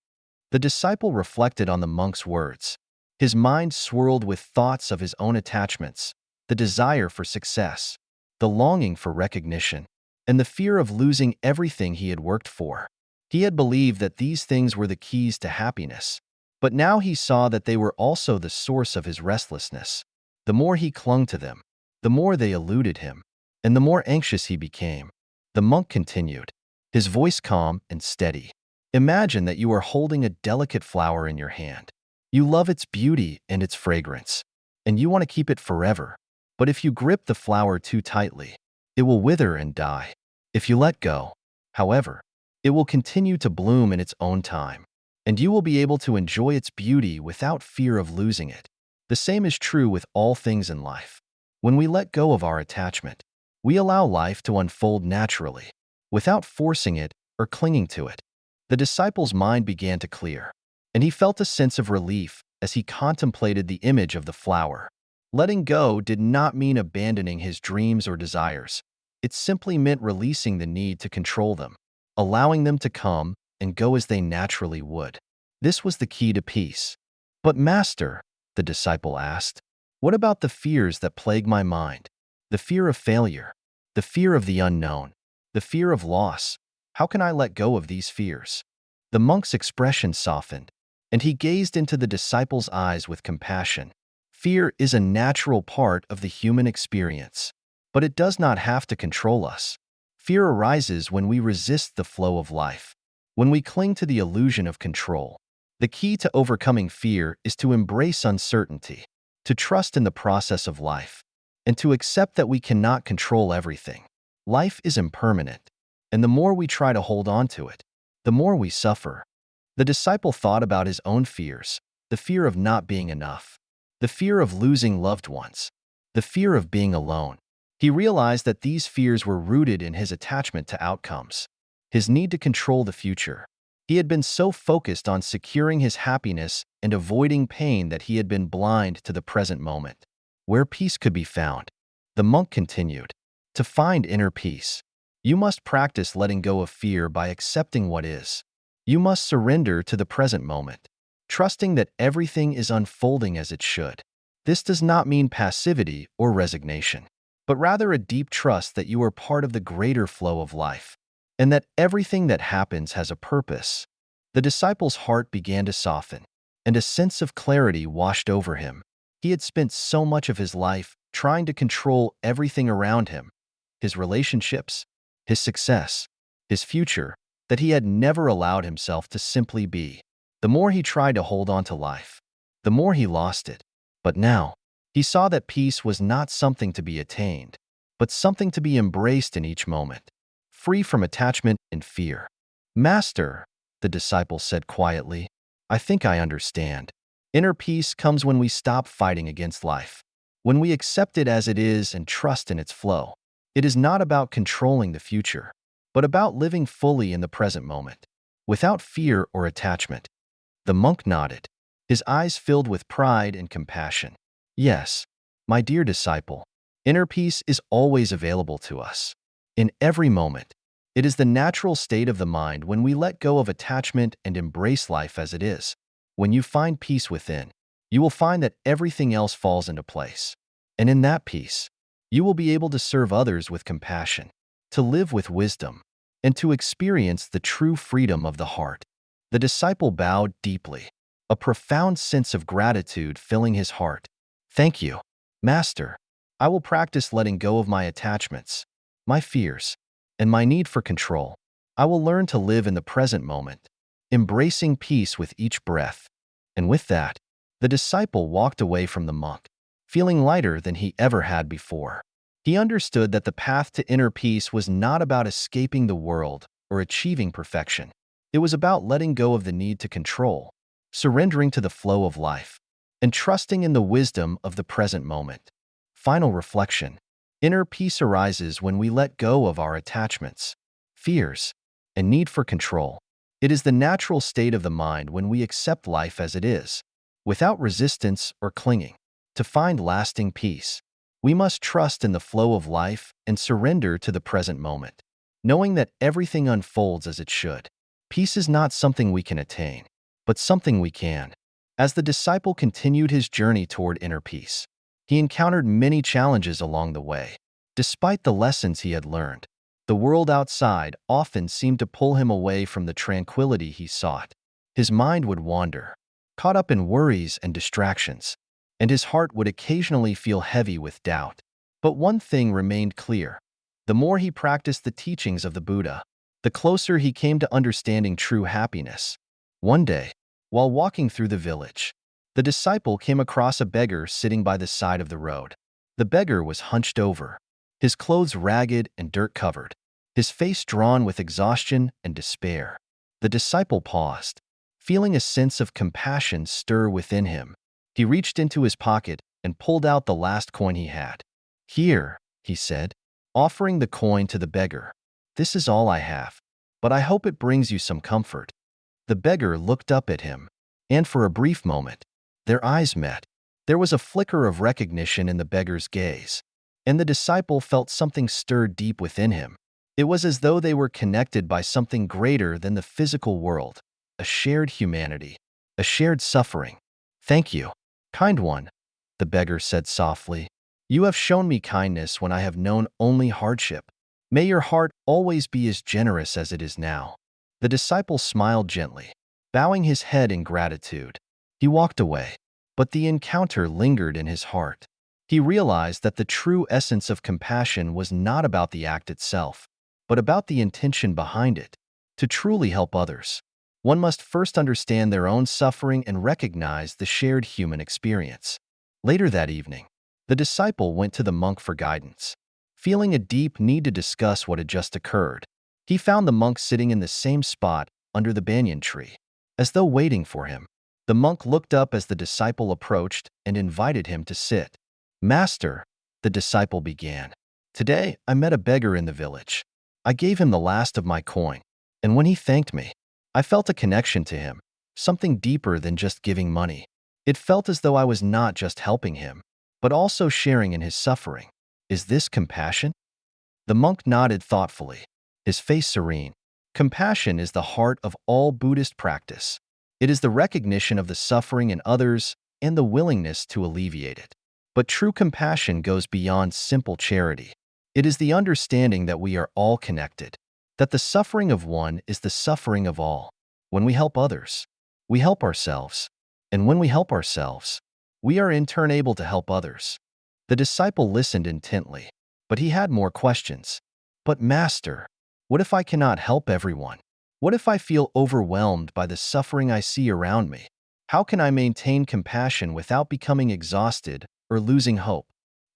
The disciple reflected on the monk's words. His mind swirled with thoughts of his own attachments, the desire for success, the longing for recognition, and the fear of losing everything he had worked for. He had believed that these things were the keys to happiness, but now he saw that they were also the source of his restlessness. The more he clung to them, the more they eluded him, and the more anxious he became. The monk continued, his voice calm and steady. "Imagine that you are holding a delicate flower in your hand. You love its beauty and its fragrance, and you want to keep it forever. But if you grip the flower too tightly, it will wither and die. If you let go, however, it will continue to bloom in its own time, and you will be able to enjoy its beauty without fear of losing it." The same is true with all things in life. When we let go of our attachment, we allow life to unfold naturally, without forcing it or clinging to it. The disciple's mind began to clear, and he felt a sense of relief as he contemplated the image of the flower. Letting go did not mean abandoning his dreams or desires. It simply meant releasing the need to control them, allowing them to come and go as they naturally would. This was the key to peace. "But Master," the disciple asked, "what about the fears that plague my mind? The fear of failure, the fear of the unknown, the fear of loss. How can I let go of these fears?" The monk's expression softened, and he gazed into the disciple's eyes with compassion. Fear is a natural part of the human experience, but it does not have to control us. Fear arises when we resist the flow of life, when we cling to the illusion of control. The key to overcoming fear is to embrace uncertainty, to trust in the process of life, and to accept that we cannot control everything. Life is impermanent, and the more we try to hold on to it, the more we suffer. The disciple thought about his own fears, the fear of not being enough, the fear of losing loved ones, the fear of being alone. He realized that these fears were rooted in his attachment to outcomes, his need to control the future. He had been so focused on securing his happiness and avoiding pain that he had been blind to the present moment, where peace could be found. The monk continued, "To find inner peace, you must practice letting go of fear by accepting what is. You must surrender to the present moment, trusting that everything is unfolding as it should. This does not mean passivity or resignation, but rather a deep trust that you are part of the greater flow of life, and that everything that happens has a purpose." The disciple's heart began to soften, and a sense of clarity washed over him. He had spent so much of his life trying to control everything around him, his relationships, his success, his future, that he had never allowed himself to simply be. The more he tried to hold on to life, the more he lost it. But now, he saw that peace was not something to be attained, but something to be embraced in each moment, free from attachment and fear. "Master," the disciple said quietly, "I think I understand. Inner peace comes when we stop fighting against life, when we accept it as it is and trust in its flow. It is not about controlling the future, but about living fully in the present moment, without fear or attachment." The monk nodded, his eyes filled with pride and compassion. "Yes, my dear disciple, inner peace is always available to us. in every moment. It is the natural state of the mind when we let go of attachment and embrace life as it is. When you find peace within, you will find that everything else falls into place. And in that peace, you will be able to serve others with compassion, to live with wisdom, and to experience the true freedom of the heart. The disciple bowed deeply, a profound sense of gratitude filling his heart. Thank you, Master. I will practice letting go of my attachments, my fears, and my need for control. I will learn to live in the present moment, embracing peace with each breath. And with that, the disciple walked away from the monk, feeling lighter than he ever had before. He understood that the path to inner peace was not about escaping the world or achieving perfection. It was about letting go of the need to control, surrendering to the flow of life, and trusting in the wisdom of the present moment. Final reflection. Inner peace arises when we let go of our attachments, fears, and need for control. It is the natural state of the mind when we accept life as it is, without resistance or clinging. To find lasting peace, we must trust in the flow of life and surrender to the present moment, knowing that everything unfolds as it should. Peace is not something we can attain, but something we can. As the disciple continued his journey toward inner peace, he encountered many challenges along the way. Despite the lessons he had learned, the world outside often seemed to pull him away from the tranquility he sought. His mind would wander, caught up in worries and distractions, and his heart would occasionally feel heavy with doubt. But one thing remained clear. The more he practiced the teachings of the Buddha, the closer he came to understanding true happiness. One day, while walking through the village, the disciple came across a beggar sitting by the side of the road. The beggar was hunched over, his clothes ragged and dirt-covered, his face drawn with exhaustion and despair. The disciple paused, feeling a sense of compassion stir within him. He reached into his pocket and pulled out the last coin he had. "Here," he said, offering the coin to the beggar. "This is all I have, but I hope it brings you some comfort." The beggar looked up at him, and for a brief moment, their eyes met. There was a flicker of recognition in the beggar's gaze, and the disciple felt something stir deep within him. It was as though they were connected by something greater than the physical world, a shared humanity, a shared suffering. "Thank you, kind one," the beggar said softly. "You have shown me kindness when I have known only hardship. May your heart always be as generous as it is now." The disciple smiled gently, bowing his head in gratitude. He walked away, but the encounter lingered in his heart. He realized that the true essence of compassion was not about the act itself, but about the intention behind it. To truly help others, one must first understand their own suffering and recognize the shared human experience. Later that evening, the disciple went to the monk for guidance. Feeling a deep need to discuss what had just occurred, he found the monk sitting in the same spot under the banyan tree. As though waiting for him, the monk looked up as the disciple approached and invited him to sit. "Master," the disciple began, "today I met a beggar in the village. I gave him the last of my coin, and when he thanked me, I felt a connection to him, something deeper than just giving money. It felt as though I was not just helping him, but also sharing in his suffering. Is this compassion?" The monk nodded thoughtfully, his face serene. Compassion is the heart of all Buddhist practice. It is the recognition of the suffering in others and the willingness to alleviate it. But true compassion goes beyond simple charity. It is the understanding that we are all connected, that the suffering of one is the suffering of all. When we help others, we help ourselves. And when we help ourselves, we are in turn able to help others. The disciple listened intently, but he had more questions. "But Master, what if I cannot help everyone? What if I feel overwhelmed by the suffering I see around me? How can I maintain compassion without becoming exhausted or losing hope?"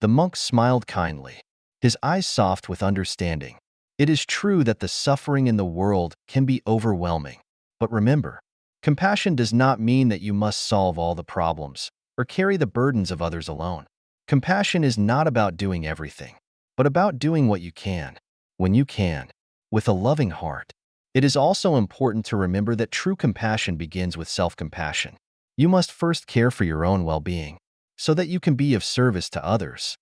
The monk smiled kindly, his eyes soft with understanding. "It is true that the suffering in the world can be overwhelming. But remember, compassion does not mean that you must solve all the problems or carry the burdens of others alone. Compassion is not about doing everything, but about doing what you can, when you can, with a loving heart. It is also important to remember that true compassion begins with self-compassion. You must first care for your own well-being, so that you can be of service to others."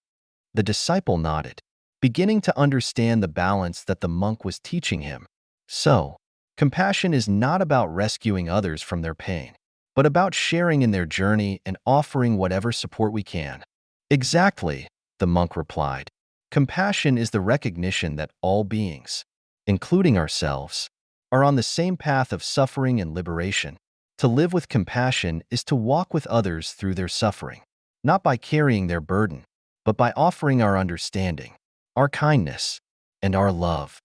The disciple nodded, beginning to understand the balance that the monk was teaching him. So, compassion is not about rescuing others from their pain, but about sharing in their journey and offering whatever support we can. Exactly, the monk replied. Compassion is the recognition that all beings, including ourselves, are on the same path of suffering and liberation. To live with compassion is to walk with others through their suffering, not by carrying their burden, but by offering our understanding, our kindness, and our love.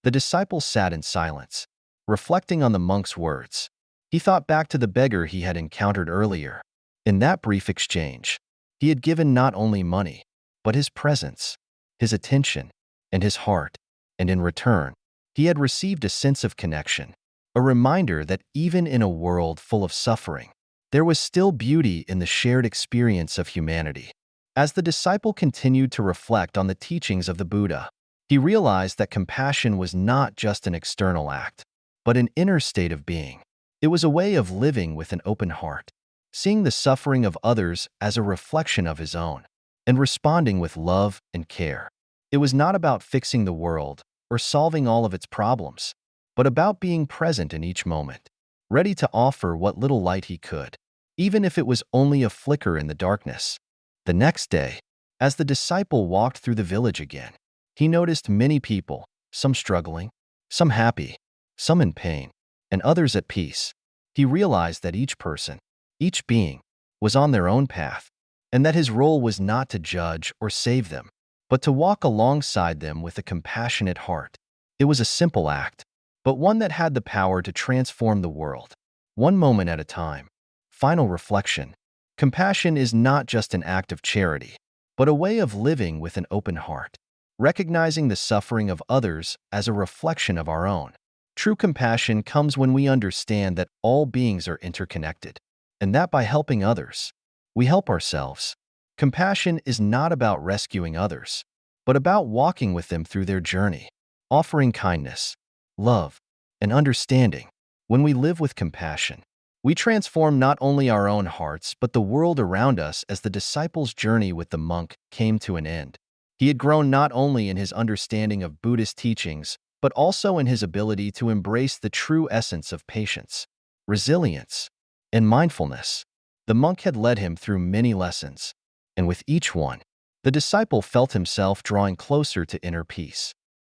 The disciple sat in silence, reflecting on the monk's words. He thought back to the beggar he had encountered earlier. In that brief exchange, he had given not only money, but his presence, his attention, and his heart, and in return, he had received a sense of connection, a reminder that even in a world full of suffering, there was still beauty in the shared experience of humanity. As the disciple continued to reflect on the teachings of the Buddha, he realized that compassion was not just an external act, but an inner state of being. It was a way of living with an open heart, seeing the suffering of others as a reflection of his own, and responding with love and care. It was not about fixing the world or solving all of its problems, but about being present in each moment, ready to offer what little light he could, even if it was only a flicker in the darkness. The next day, as the disciple walked through the village again, he noticed many people, some struggling, some happy, some in pain, and others at peace. He realized that each person, each being, was on their own path, and that his role was not to judge or save them, but to walk alongside them with a compassionate heart. It was a simple act, but one that had the power to transform the world, one moment at a time. Final reflection. Compassion is not just an act of charity, but a way of living with an open heart, recognizing the suffering of others as a reflection of our own. True compassion comes when we understand that all beings are interconnected, and that by helping others, we help ourselves. Compassion is not about rescuing others, but about walking with them through their journey, offering kindness, love, and understanding. When we live with compassion, we transform not only our own hearts but the world around us. As the disciple's journey with the monk came to an end, he had grown not only in his understanding of Buddhist teachings, but also in his ability to embrace the true essence of patience, resilience, and mindfulness. The monk had led him through many lessons, and with each one, the disciple felt himself drawing closer to inner peace.